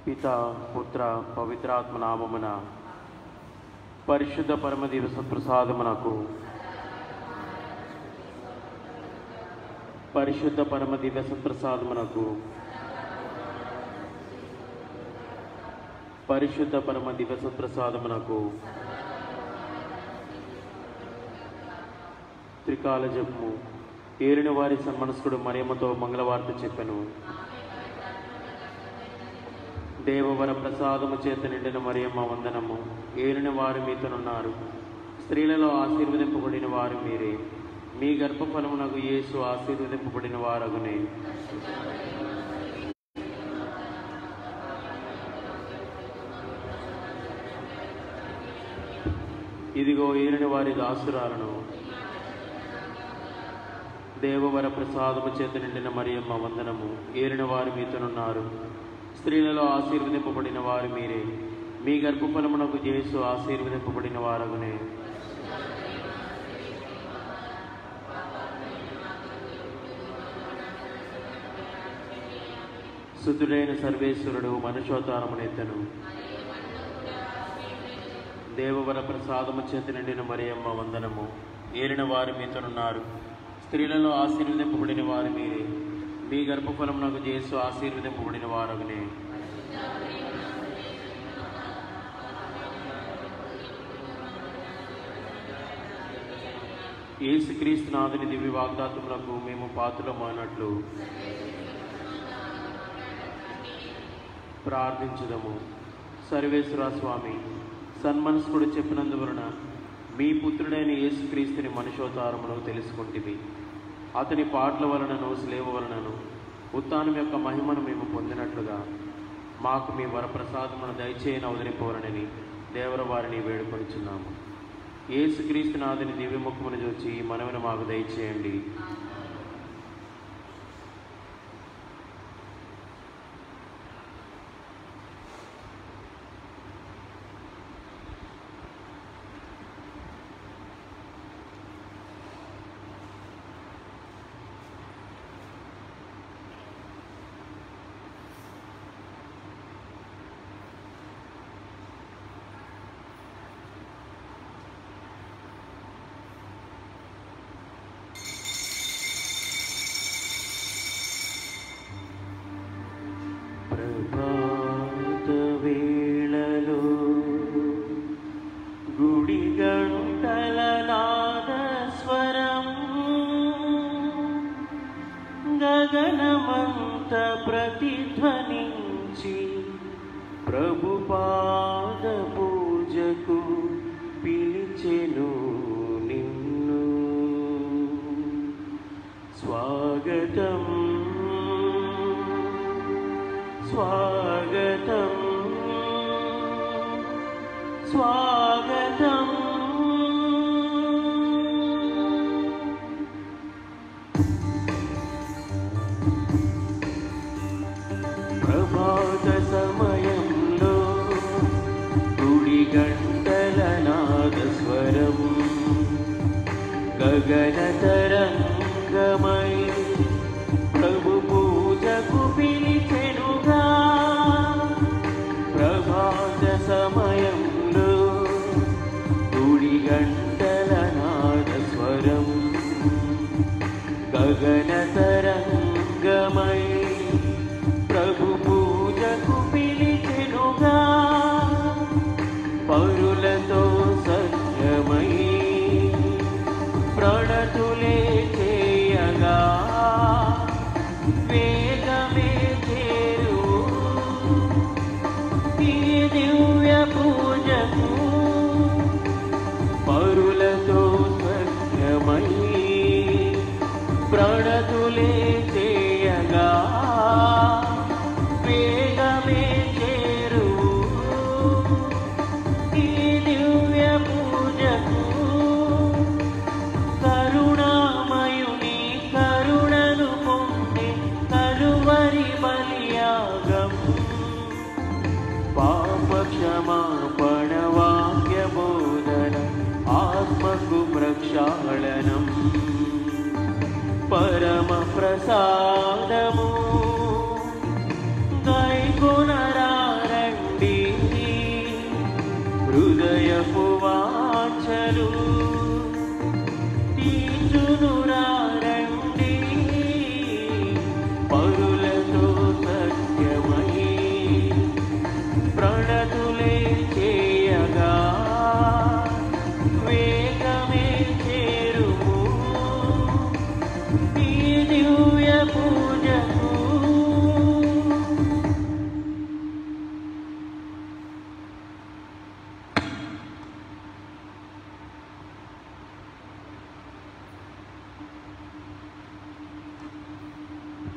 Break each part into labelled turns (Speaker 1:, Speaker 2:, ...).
Speaker 1: పితా పుత్ర పవిత్రాత్మ నామమున పరిశుద్ధ పరమ దివస ప్రసాదమునకు పరిశుద్ధ పరమ దివస ప్రసాదమునకు పరిశుద్ధ పరమ దివస ప్రసాదమునకు త్రికాల జపము ఏలిన వారి సన్మనస్కుడు మరియమ్మతో మంగళవార్త చెప్పెను. దేవవర ప్రసాదము చేత నిండిన మరియమ్మ వందనము. ఏలిన వారు మీతోనున్నారు, స్త్రీలలో ఆశీర్వదింపబడిన వారు మీరే. మీ గర్భఫలమునకు యేసు ఆశీర్వదింపబడిన వారగునే. ఇదిగో ఏలిన వారి దాసురాలను. దేవవర ప్రసాదము చేత నిండిన మరియమ్మ వందనము. ఏలిన వారు మీతోనున్నారు, స్త్రీలలో ఆశీర్వదింపబడిన వారు మీరే. మీ గర్భఫలమునకు యేసు ఆశీర్వదింపబడిన వారగునే. శుద్ధుడైన సర్వేశ్వరుడు మనుషోతారమునెత్తను. దేవవర ప్రసాదము చేత నిండిన మరియమ్మ వందనము. ఏలిన వారు మీతోనున్నారు, స్త్రీలలో ఆశీర్వదింపబడిన వారు మీరే. మీ గర్భఫలమునకు యేసు ఆశీర్వదింపబడిన వారగునే. యేసుక్రీస్తు నాథుని దివ్య వాగ్దాతములకు మేము పాత్రులమైనట్లు ప్రార్థించుదము. సర్వేశ్వర స్వామి, సన్మనస్కుడు చెప్పినందువలన మీ పుత్రుడైన యేసుక్రీస్తుని మనుషోతారమును తెలుసుకుంటివి. అతని పాటల వలనను స్లేవ వలనను ఉత్థానం యొక్క మహిమను మేము పొందినట్లుగా మాకు మీ వరప్రసాదమును దయచేయని అవతరింపవలనని దేవర వారిని వేడుకొనిచున్నాము. యేసుక్రీస్తు నాథుని దివ్యముఖమును చూచి మనవిని మాకు దయచేయండి. ప్రభాత వేళలో గుడి గంటల నాదస్వరం గగనమంత ప్రతిధ్వనించి ప్రభు పాద పూజకు పిలిచెను నిన్ను. స్వాగతం స్వాగతం స్వాగతం. ప్రభాత సమయంలో గుడి గంటల నాదస్వరం గగన తరంగమై ప్రభు పూజకు పిలిచెనుగా. ప్రభాత సమయంలో గుడి గంటల నాదస్వరం గగన తరంగమై ప్రభు పూజకు పిలిచెనుగా. పరులతో సత్యమై ప్రణతులే చేయగా వేగమే చేరు ఈ దివ్య పూజకు. పరులతో సత్యమై ప్రణతులే చేయగా వేగమే చేరు ఈ దివ్య పూజకు. కరుణామయుని కరుణను పొంది కలువరి బలియాగం పాప క్షమాపణ వాక్య బోధన ఆత్మకు ప్రక్షాళనం పరమ ప్రసాదము గైకొనరా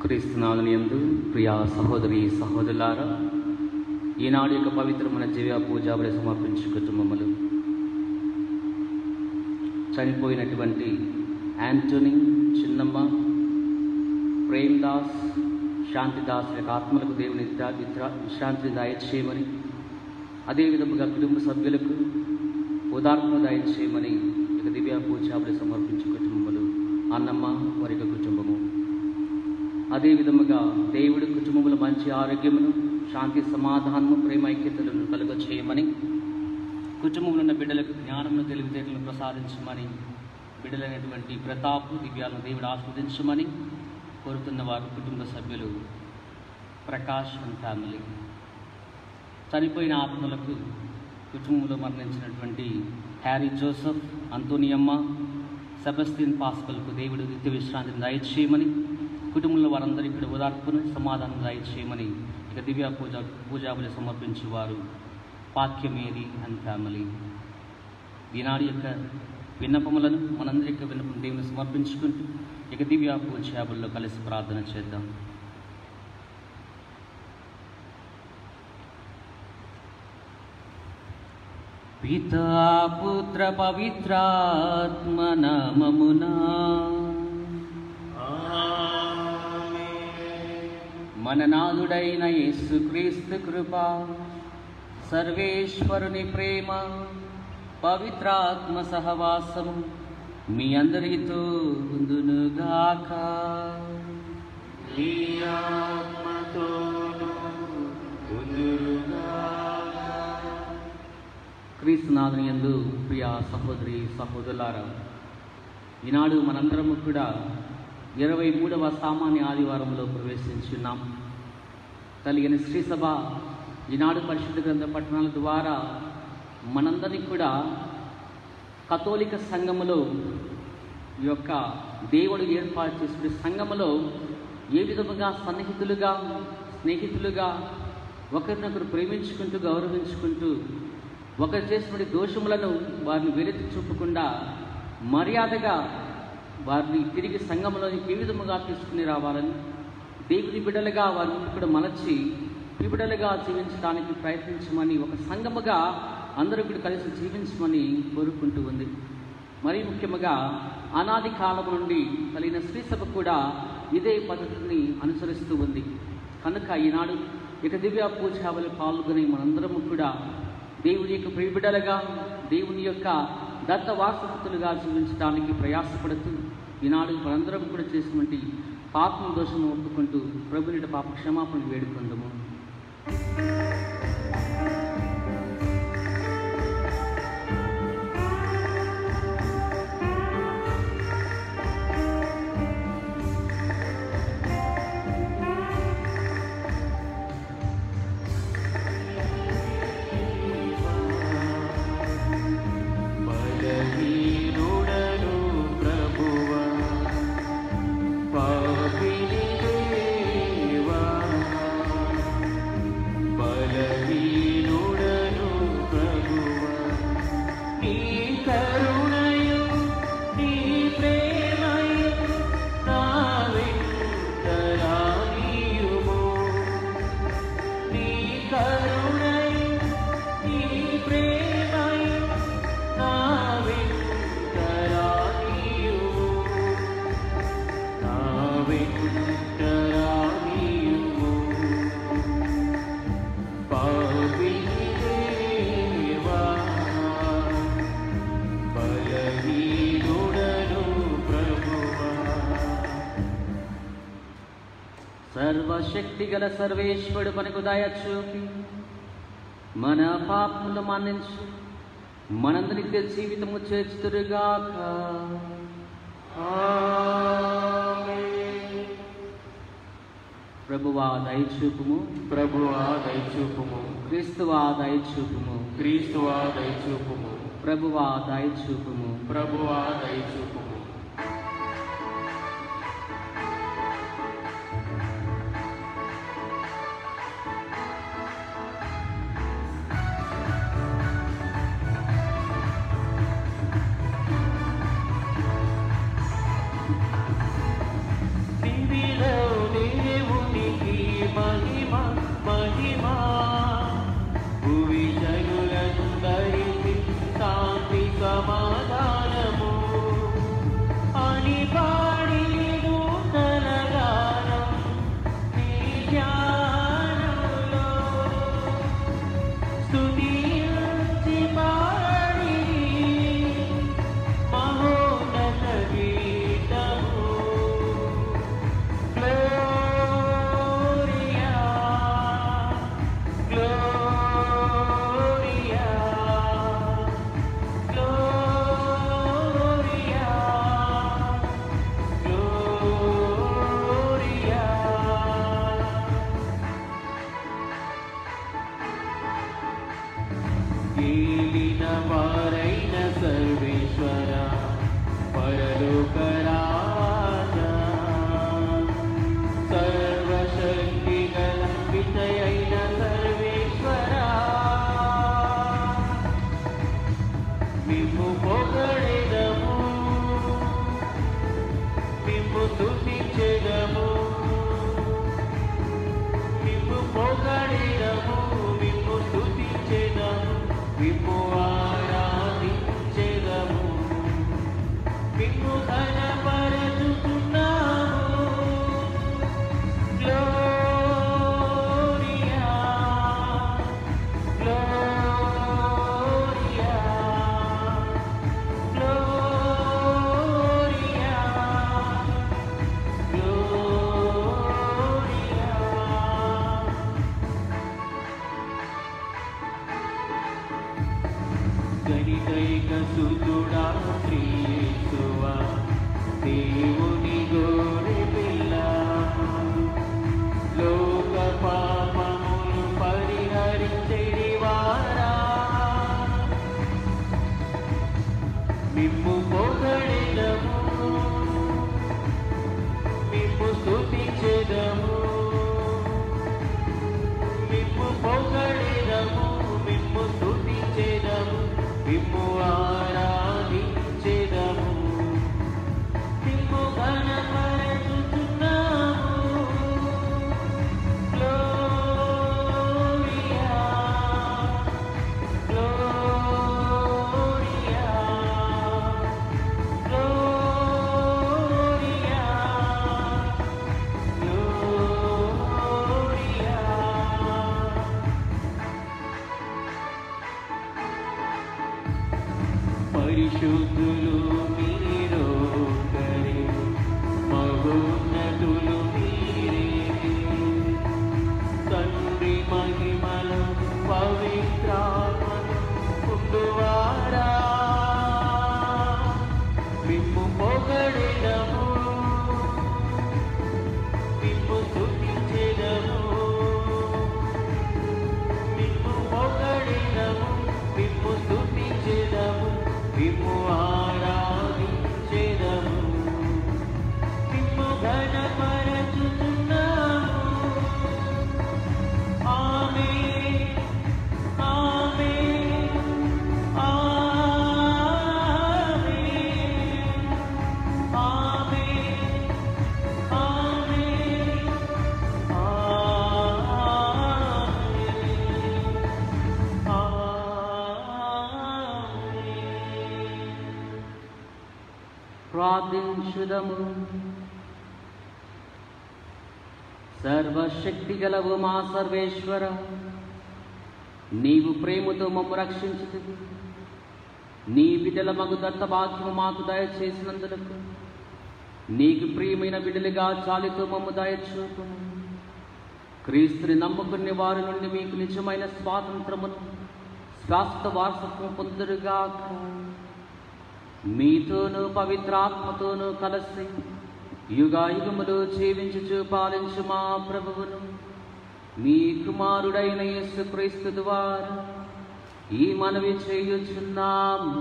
Speaker 2: క్రీస్తునాథుని యందు ప్రియా సహోదరి సహోదరులారా, ఈనాడు యొక్క పవిత్రమైన దివ్య పూజాబలి సమర్పించు కుటుంబములు చనిపోయినటువంటి యాంటోనీ, చిన్నమ్మ, ప్రేమ్ దాస్, శాంతిదాస్ యొక్క ఆత్మలకు దేవుని విశ్రాంతిని దయచేయమని, అదేవిధముగా కుటుంబ సభ్యులకు ఉదార్పణ దయచేయమని ఇక దివ్య పూజాబలి సమర్పించు కుటుంబములు అన్నమ్మ వారి కుటుంబము, అదేవిధముగా దేవుడి కుటుంబముల మంచి ఆరోగ్యమును, శాంతి సమాధానము, ప్రేమైక్యతలను కలుగ చేయమని, కుటుంబంలో ఉన్న బిడ్డలకు జ్ఞానమును, తెలివితేటలను ప్రసాదించమని, బిడ్డలైనటువంటి ప్రతాపు దివ్యాలను దేవుడు ఆస్వాదించమని కోరుతున్న వారు కుటుంబ సభ్యులు ప్రకాష్ అండ్ ఫ్యామిలీ. చనిపోయిన ఆత్మలకు కుటుంబంలో మరణించినటువంటి హ్యారీ జోసెఫ్, అంతోనియమ్మ, సెబస్టియన్ పాస్కల్కు దేవుడు నిత్య విశ్రాంతిని దయచేయమని, కుటుంబంలో వారందరికీ ఇక్కడ ఉదార్పును, సమాధానం దయచేయమని ఇక దివ్య పూజాబలి సమర్పించేవారు పాక్యమేరీ అండ్ ఫ్యామిలీ. ఈనాడు యొక్క విన్నపములను మనందరి యొక్క విన్నపం దేవుని సమర్పించుకుంటూ ఇక దివ్య పూజాబుల్లో కలిసి ప్రార్థన చేద్దాం. పితా పుత్ర పవిత్రాత్మ నామమునా మన నాథుడైన యేసుక్రీస్తు కృప, సర్వేశ్వరుని ప్రేమ, పవిత్రాత్మ సహవాసము మీ అందరితో ఉండునుగాక. క్రీస్తునాథుని యందు ప్రియ సహోదరి సహోదరులారా, ఈనాడు మనందరము కూడా 23వ సామాన్య ఆదివారంలో ప్రవేశించున్నాం. కలిగిన శ్రీ సభ ఈనాడు పరిశుద్ధ గ్రంథ పఠనాల ద్వారా మనందరినీ కూడా కథోలిక సంఘములో ఈ యొక్క దేవుడు ఏర్పాటు చేసిన సంఘములో ఏ విధముగా స్నేహితులుగా ఒకరినొకరు ప్రేమించుకుంటూ, గౌరవించుకుంటూ, ఒకరు చేసినటువంటి దోషములను వారిని వెలితి చూపకుండా మర్యాదగా వారిని తిరిగి సంఘంలోనికి ఏ విధముగా తీసుకుని రావాలని, దేవుని బిడ్డలుగా వారిని కూడా మలచి బిడ్డలుగా జీవించడానికి ప్రయత్నించమని, ఒక సంఘముగా అందరూ కూడా కలిసి జీవించమని కోరుకుంటూ ఉంది. మరీ ముఖ్యముగా అనాది కాలం నుండి కలిగిన శ్రీ సభ కూడా ఇదే పద్ధతిని అనుసరిస్తూ ఉంది. కనుక ఈనాడు ఇక దివ్య పూజాబలి పాల్గొని మనందరము కూడా దేవుని యొక్క ప్రియబిడ్డలుగా, దేవుని యొక్క దత్త వారసత్తులుగా జీవించడానికి ప్రయాసపడుతూ ఈనాడు మనందరం కూడా చేసినటువంటి పాపం దోషము ఒప్పుకుంటూ ప్రభుని పాప క్షమాపణ వేడుకుందాము. సర్వశక్తి గల సర్వేశ్వరుడు మనకు దయ చూపి మన పాపములు మన్నించి మనందరి నిత్య జీవితము చేర్చుదురుగాక. ప్రభువా దయచూపుము,
Speaker 1: ప్రభువా దయచూపుము,
Speaker 2: క్రీస్తువా దయచూపుము,
Speaker 1: క్రీస్తువా దయచూపుము,
Speaker 2: ప్రభువా దయచూపుము,
Speaker 1: ప్రభువా దయచూపుము.
Speaker 3: దివిలోని
Speaker 1: స్తుతించి పాడిరి మహోన్నత గీతము. గ్లోరియా గ్లోరియా గ్లోరియా గ్లోరియా. ఏలిన వారైన సర్వేశ్వర పరలోక రాజా, సర్వశక్తి గల విజయైన సర్వేశ్వర, మిమ్ము పొగడెదము, మిమ్ము స్తుతించెదము, మిమ్ము పొగడెదము, మిమ్ము స్తుతించెదము, మిమ్ము ఆరాధించెదము, మిమ్ము ఘనపరచుచున్నాము. గ్లోరియా గ్లోరియా గ్లోరియా గ్లోరియా. గణితైక సుతుడా శ్రీయేసువా, దేవుని గోరె పిల్ల, లోక పాపములు పరిహరించెడివారా, మిమ్ము పొగడెదము, మిమ్ము స్తుతించెదము, మిమ్ము పొగడెదము, మిమ్ము స్తుతించెదము, మిమ్ము ఆరాధించెదము, మిమ్ము ఘనపరచుచున్నాము. గ్లోరియా గ్లోరియా గ్లోరియా గ్లోరియా. పరిశుద్ధులు మీరొక్కరే, మహోన్నతులు మీరే, తండ్రి మహిమలు పవిత్రాత్మను ఉండువారా, మిమ్ము పొగడెదము, మిమ్ము స్తుతించెదము, మిమ్ము పొగడెదము, మిమ్ము స్తుతించెదము, మిమ్ము ఆరాధించెదము, మిమ్ము ఘనపరచుచున్నాము. ఆమేన్ ఆమేన్ ఆమేన్ ఆమేన్ ఆమేన్
Speaker 2: ప్రార్థించుదము. సర్వశక్తి గలవు మా సర్వేశ్వర, నీవు ప్రేమతో మమ్ము రక్షించుతుంది. నీ బిడ్డల మగు దత్తభాగ్యము మాకు దయచేసినందులకు నీకు ప్రియమైన బిడ్డలుగా చాలితో మమ్ము దయచూపుము. క్రీస్తుని నమ్ముకునే వారి నుండి మీకు నిజమైన స్వాతంత్రమును, శాశ్వత వారసత్వం పొందురుగాక. మీతోనూ పవిత్రాత్మతోనూ కలిసి యుగాయుగములు జీవించుచు పాలించు మా ప్రభువును, మీ కుమారుడైన యేసుక్రీస్తు ద్వారా ఈ మనవి చేయుచున్నాము.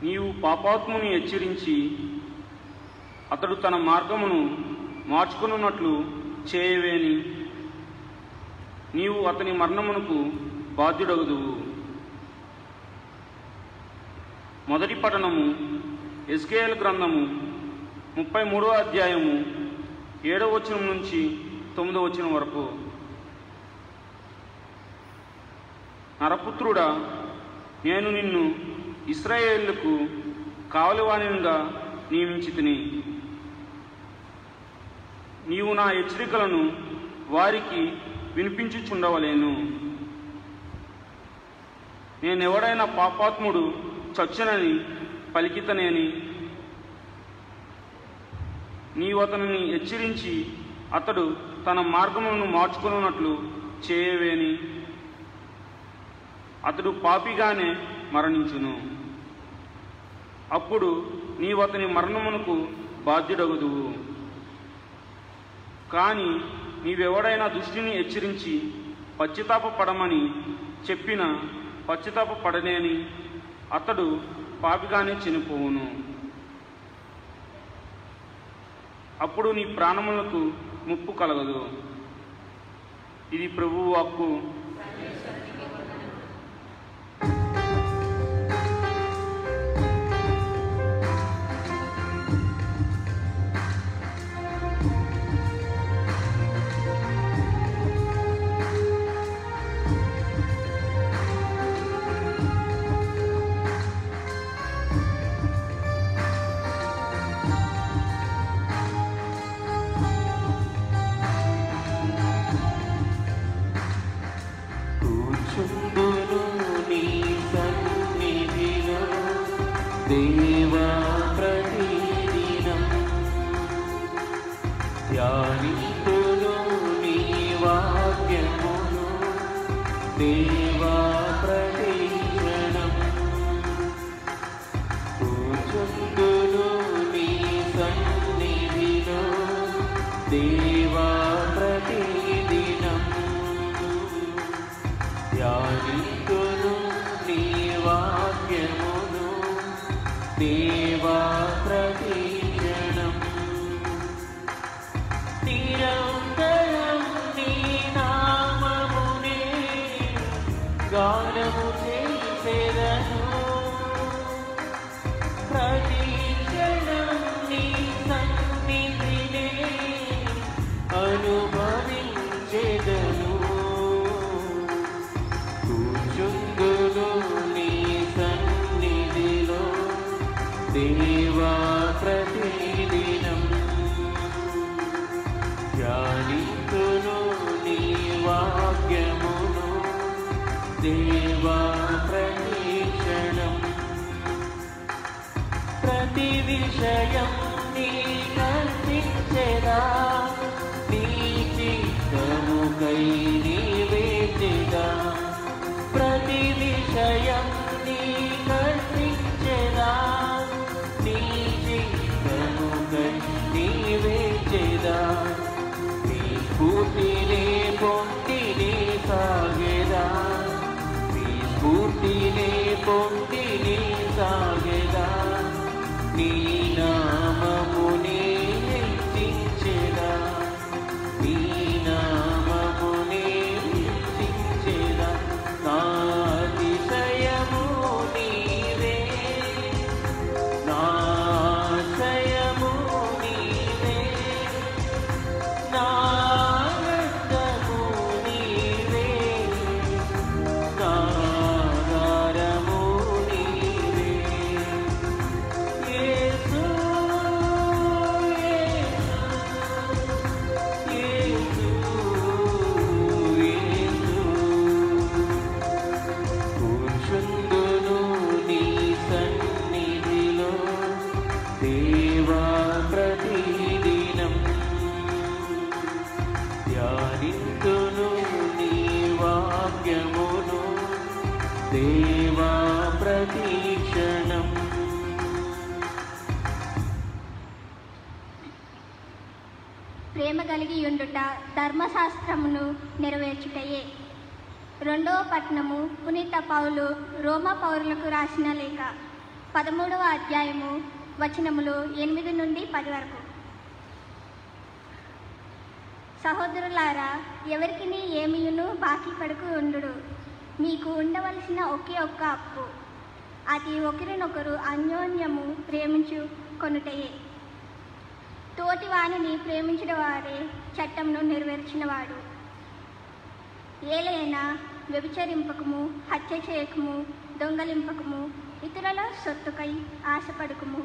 Speaker 3: నీవు పాపాత్ముని హెచ్చరించి అతడు తన మార్గమును మార్చుకున్నట్లు చేయవేని నీవు అతని మరణమునకు బాధ్యుడగుదువు. మొదటి పఠనము ఎస్కేఎల్ గ్రంథము 33వ అధ్యాయము 7వ వచనం నుంచి 9వ వచనం వరకు. నరపుత్రుడా, నేను నిన్ను ఇశ్రాయేలుకు కావలివాణిగా నియమించితిని. నీవు నా హెచ్చరికలను వారికి వినిపించుచుండవలేను. నేనెవడైనా పాపాత్ముడు చచ్చునని పలికితనేని నీవు అతనిని హెచ్చరించి అతడు తన మార్గములను మార్చుకున్నట్లు చేయవేని అతడు పాపిగానే మరణించును. అప్పుడు నీవు అతని మరణమునకు బాధ్యుడగుదువు. కానీ నీవెవడైనా దుష్టుని హెచ్చరించి పశ్చాత్తాపపడమని చెప్పిన పశ్చాత్తాపపడనేని అతడు పాపిగానే చనిపోవును. అప్పుడు నీ ప్రాణములకు ముప్పు కలగదు. ఇది ప్రభువు వాక్కు.
Speaker 1: దేవా ప్రతిదినం ధ్యానింతును నీ వాక్యమును. దేవా ప్రతిక్షణం కూర్చుందును నీ సన్నిధిలో. దేవా ప్రతిదినం ధ్యానింతును నీ వాక్యమును. దేవా ప్రతిక్షణం నిరంతరం నీ నామమునే గానము చేసెదను. ప్రతిక్షణం నీ సన్నిధినే అనుభవించెదను. కూర్చుందును నీ సన్నిధిలో. దేవా ప్రతిదినం ధ్యానింతును నీ వాక్యమును. దేవా ప్రతిక్షణం ప్రతి విషయం నీ కర్తించెదా. నీ చిత్తముకై నీవేచెదా. ప్రతి విషయం నీ కర్తించెదా. నీ చిత్తముకై నీవేచెదా. నీ స్ఫూర్తినే పొందినే సాగెదా. నీ స్ఫూర్తినే పొందినే సాగెదా. నీ నామమునే హెచ్చించెదా. నీ నామమునే హెచ్చించెదా. నా అతిశయము నీవే. నా ఆశ్రయము నీవే. నా ఆనందము నీవే. నా ఆధారము నీవే. యేసు యేసు యేసు కూర్చుందును నీ సన్నిధిలో. దేవా ప్రతిదినం ధ్యానింతును నీ వాక్యమును. దేవా ప్రతిక్షణం
Speaker 4: ప్రేమ కలిగి ఉండుట ధర్మశాస్త్రమును నెరవేర్చుటయే. రెండవ పట్టణము పునీత పౌలు రోమా పౌరులకు రాసిన లేఖ. 13వ అధ్యాయము వచనములు 8 నుండి 10 వరకు. సహోదరులారా, ఎవరికి ఏమియును బాకీ పడుకు ఉండుడు. మీకు ఉండవలసిన ఒకే ఒక్క అప్పు, అది ఒకరినొకరు అన్యోన్యము ప్రేమించుకొనుటయే. తోటి వానిని ప్రేమించిన వారే చట్టంను నెరవేర్చినవాడు. ఏలైనా వ్యభిచరింపకము, హత్య చేయకము, దొంగలింపకము, ఇతరుల సొత్తుకై ఆశపడకము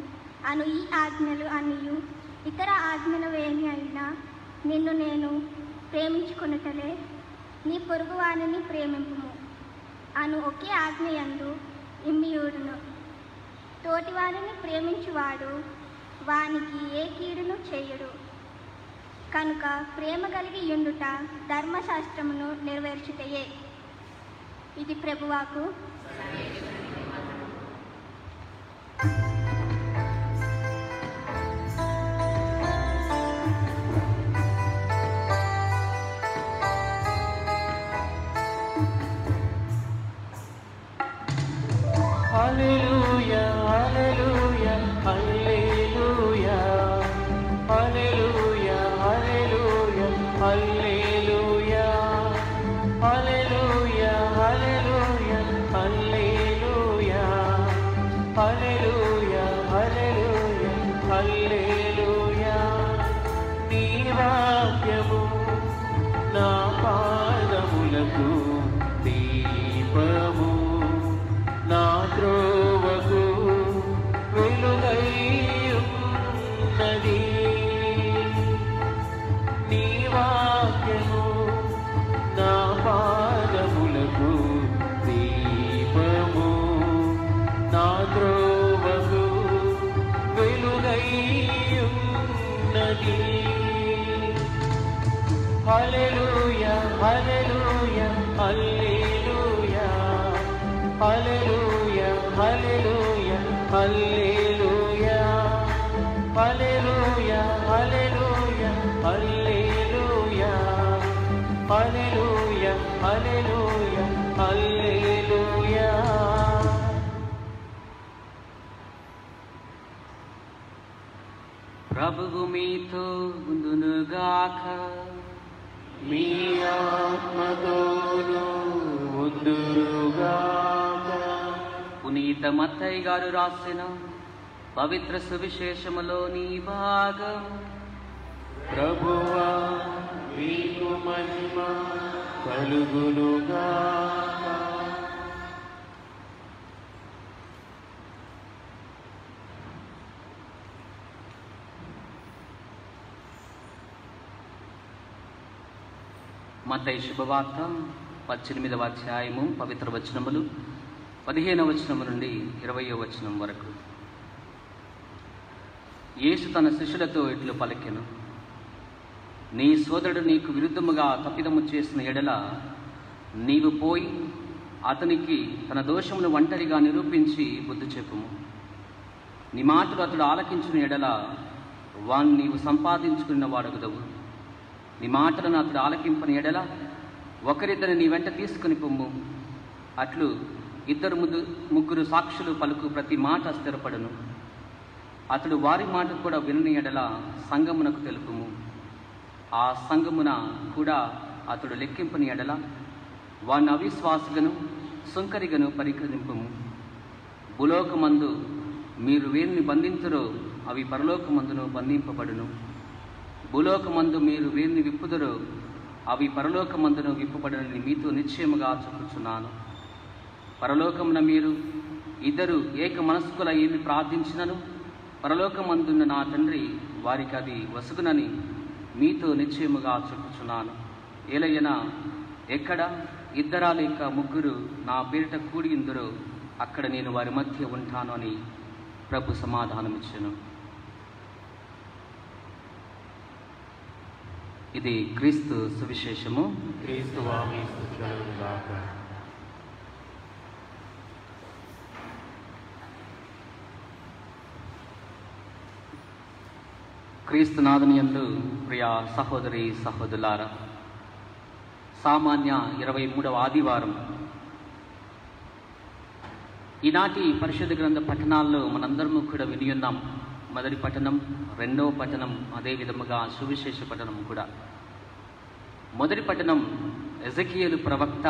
Speaker 4: అను ఈ ఆజ్ఞలు అనియు ఇతర ఆజ్ఞలవేమి అయినా నిన్ను నేను ప్రేమించుకొనుటలే, నీ పొరుగువానిని ప్రేమింపుము అను ఒకే ఆజ్ఞయందు ఇమ్మియుడును. తోటివానిని ప్రేమించువాడు వానికి ఏ కీడును చేయుడు. కనుక ప్రేమ కలిగి యుండుట ధర్మశాస్త్రమును నెరవేర్చుటయే. ఇది ప్రభువాకు.
Speaker 1: హల్లెలూయా హల్లెలూయా హల్లెలూయా హల్లెలూయా హల్లెలూయా హల్లెలూయా హల్లెలూయా హల్లెలూయా హల్లెలూయా హల్లెలూయా హల్లెలూయా హల్లెలూయా. నీ వాక్యము నా పాదములకు దీపము, నా త్రోవకు వెలుగైయున్నది. నీ వాక్యము నా పాదములకు దీపము, నా త్రోవకు వెలుగైయున్నది. హల్లెలూయా హల్లెలూయా హల్లెలూయా హల్లెలూయా హల్లెలూయా హల్లెలూయా హల్లెలూయా హల్లెలూయా హల్లెలూయా హల్లెలూయా హల్లెలూయా హల్లెలూయా.
Speaker 2: ప్రభువు మీతో ఉండునుగాక.
Speaker 1: మీ ఆత్మతోనూ ఉండునుగాక.
Speaker 2: పునీత మత్తయి గారు రాసిన పవిత్ర సువిశేషములోని భాగం.
Speaker 1: ప్రభువా మీకు మహిమ కలుగునుగాక.
Speaker 2: మత్తయి శుభవార్త 18వ అధ్యాయము పవిత్ర వచనములు 15వ వచనము నుండి 20వ వచనం వరకు. యేసు తన శిష్యులతో ఇట్లు పలికెను, నీ సోదరుడు నీకు విరుద్ధముగా తప్పిదము చేసిన ఎడల నీవు పోయి అతనికి తన దోషమును ఒంటరిగా నిరూపించి బుద్ధి చెప్పుము. నీ మాటలు అతడు ఆలకించిన ఎడల వాణ్ణి నీవు సంపాదించుకున్న వాడగుదవు. నీ మాటలను అతడు ఆలకింపని ఎడల ఒకరిద్దరు నీ వెంట తీసుకుని పొమ్ము. అట్లు 2-3 సాక్షులు పలుకు ప్రతి మాట స్థిరపడును. అతడు వారి మాట కూడా వినని ఎడల సంఘమునకు తెలుపుము. ఆ సంఘమున కూడా అతడు లెక్కింపని ఎడల వారిని అవిశ్వాసుగను సుంకరిగను పరికరింపుము. భూలోకమందు మీరు వేరిని బంధింతురో అవి పరలోకమందును బంధింపబడును. భూలోకమందు మీరు వేరిని విప్పుదురో అవి పరలోకమందును విప్పబడనని మీతో నిశ్చయముగా చెప్పుచున్నాను. పరలోకమున మీరు ఇద్దరు ఏక మనస్కుల ఏమి ప్రార్థించినను పరలోకమందున్న నా తండ్రి వారికి అది వసుగునని మీతో నిశ్చయముగా చెప్పుచున్నాను. ఏలయ్యనా ఎక్కడ 2 లేక 3 నా పేరిట కూడి ఉందరో అక్కడ నేను వారి మధ్య ఉంటాను అని ప్రభు సమాధానమిచ్చెను. ఇది క్రీస్తు సువిశేషము.
Speaker 1: క్రీస్తువా మీ స్తుతి కలుగునుగాక.
Speaker 2: క్రీస్తునాథుని యందు ప్రియ సహోదరి సహోదరులారా, సామాన్య 23వ ఆదివారం ఈనాటి పరిశుద్ధ గ్రంథ పఠనాల్లో మనందరము కూడా విని ఉన్నాం. మొదటి పఠనం, రెండవ పఠనం, అదే విధముగా సువిశేష పఠనం కూడా. మొదటి పఠనం, ఎజెకియేలు ప్రవక్త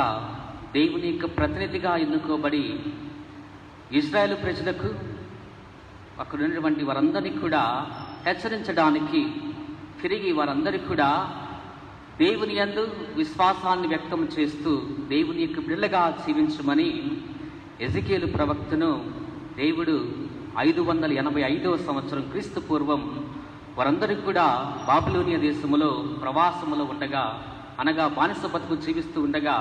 Speaker 2: దేవుని యొక్క ప్రతినిధిగా ఎన్నుకోబడి ఇశ్రాయేలు ప్రజలకు, అక్కడ ఉన్నటువంటి వారందరినీ కూడా హెచ్చరించడానికి, తిరిగి వారందరికీ కూడా దేవుని యందు విశ్వాసాన్ని వ్యక్తం చేస్తూ దేవుని యొక్క బిడ్డలుగా జీవించమని ఎజెకియేలు ప్రవక్తను దేవుడు 585వ సంవత్సరం క్రీస్తు పూర్వం వారందరికీ కూడా బాబిలోనియా దేశములో ప్రవాసములో ఉండగా, అనగా బానిస బతుకు జీవిస్తూ ఉండగా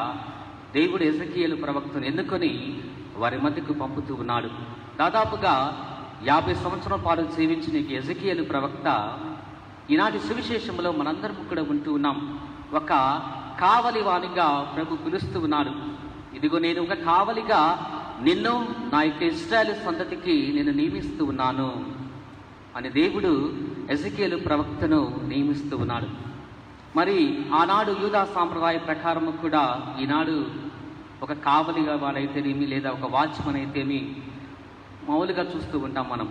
Speaker 2: దేవుడు ఎజెకియేలు ప్రవక్తను ఎన్నుకొని వారి మధ్యకు పంపుతూ ఉన్నాడు. దాదాపుగా 50 సంవత్సరాల పాటు జీవించిన ఎజెకియేలు ప్రవక్త ఈనాటి సువిశేషంలో మనందరం కూడా ఉంటూ ఉన్నాం. ఒక కావలి వానిగా ప్రభు పిలుస్తూ ఉన్నాడు. ఇదిగో నేను ఒక కావలిగా నిన్ను నా యొక్క ఇశ్రాయేలు సంతతికి నేను నియమిస్తూ ఉన్నాను అని దేవుడు ఎజెకియేలు ప్రవక్తను నియమిస్తూ ఉన్నాడు. మరి ఆనాడు యూదా సాంప్రదాయ ప్రకారము కూడా ఈనాడు ఒక కావలిగా వారైతేనేమి, లేదా ఒక వాచ్మన్ అయితేమి మామూలుగా చూస్తూ ఉంటాం మనం,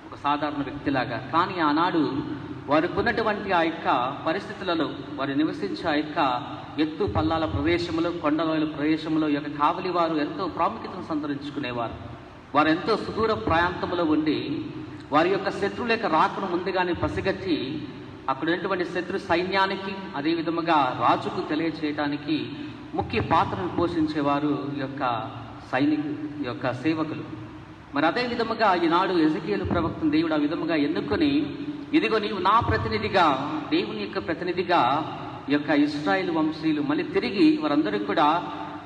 Speaker 2: ఒక సాధారణ వ్యక్తిలాగా. కానీ ఆనాడు వారికి ఉన్నటువంటి ఆ యొక్క పరిస్థితులలో, వారు నివసించే ఆ యొక్క ఎత్తు పల్లాల ప్రదేశంలో, కొండలోయల ప్రదేశంలో ఈ యొక్క కావలి వారు ఎంతో ప్రాముఖ్యతను సంతరించుకునేవారు. వారు ఎంతో సుదూర ప్రాంతంలో ఉండి వారి యొక్క శత్రువుల యొక్క రాకను ముందుగానే పసిగట్టి అక్కడ ఉన్నటువంటి శత్రు సైన్యానికి, అదే విధముగా రాజుకు తెలియచేయటానికి ముఖ్య పాత్రను పోషించేవారు ఈ యొక్క సేవకులు. మరి అదే విధముగా ఈనాడు ఎజెకియేలు ప్రవక్తను దేవుడు ఆ విధముగా ఎన్నుకొని, ఇదిగో నీవు నా ప్రతినిధిగా, దేవుని యొక్క ప్రతినిధిగా ఈ యొక్క ఇశ్రాయేలు వంశీయులు మళ్ళీ తిరిగి వారందరూ కూడా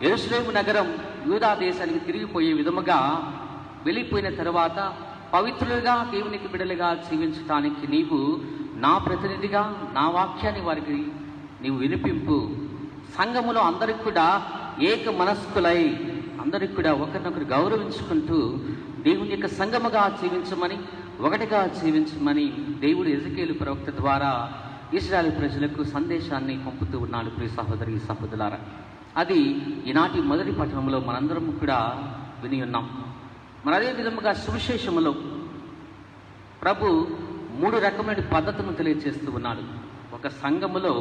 Speaker 2: యెరూషలేము నగరం యూదా దేశానికి తిరిగిపోయే విధముగా వెళ్ళిపోయిన తర్వాత పవిత్రులుగా దేవునికి బిడ్డలుగా జీవించటానికి నీవు నా ప్రతినిధిగా నా వాక్యాన్ని వారికి నీవు వినిపింపు. సంఘములో అందరికి కూడా ఏక మనస్కులై అందరికి కూడా ఒకరినొకరు గౌరవించుకుంటూ దేవుని యొక్క సంఘముగా జీవించమని, ఒకటిగా జీవించమని దేవుడు ఎజెకియేలు ప్రవక్త ద్వారా ఇశ్రాయేలు ప్రజలకు సందేశాన్ని పంపుతూ ఉన్నాడు. ప్రియ సహోదరి సహోదరులారా, అది ఈనాటి మొదటి పఠనంలో మనందరం కూడా విని ఉన్నాం. మరి అదే విధముగా సువిశేషములో ప్రభు 3 రకమైన పద్ధతులను తెలియజేస్తూ ఉన్నాడు. ఒక సంఘములో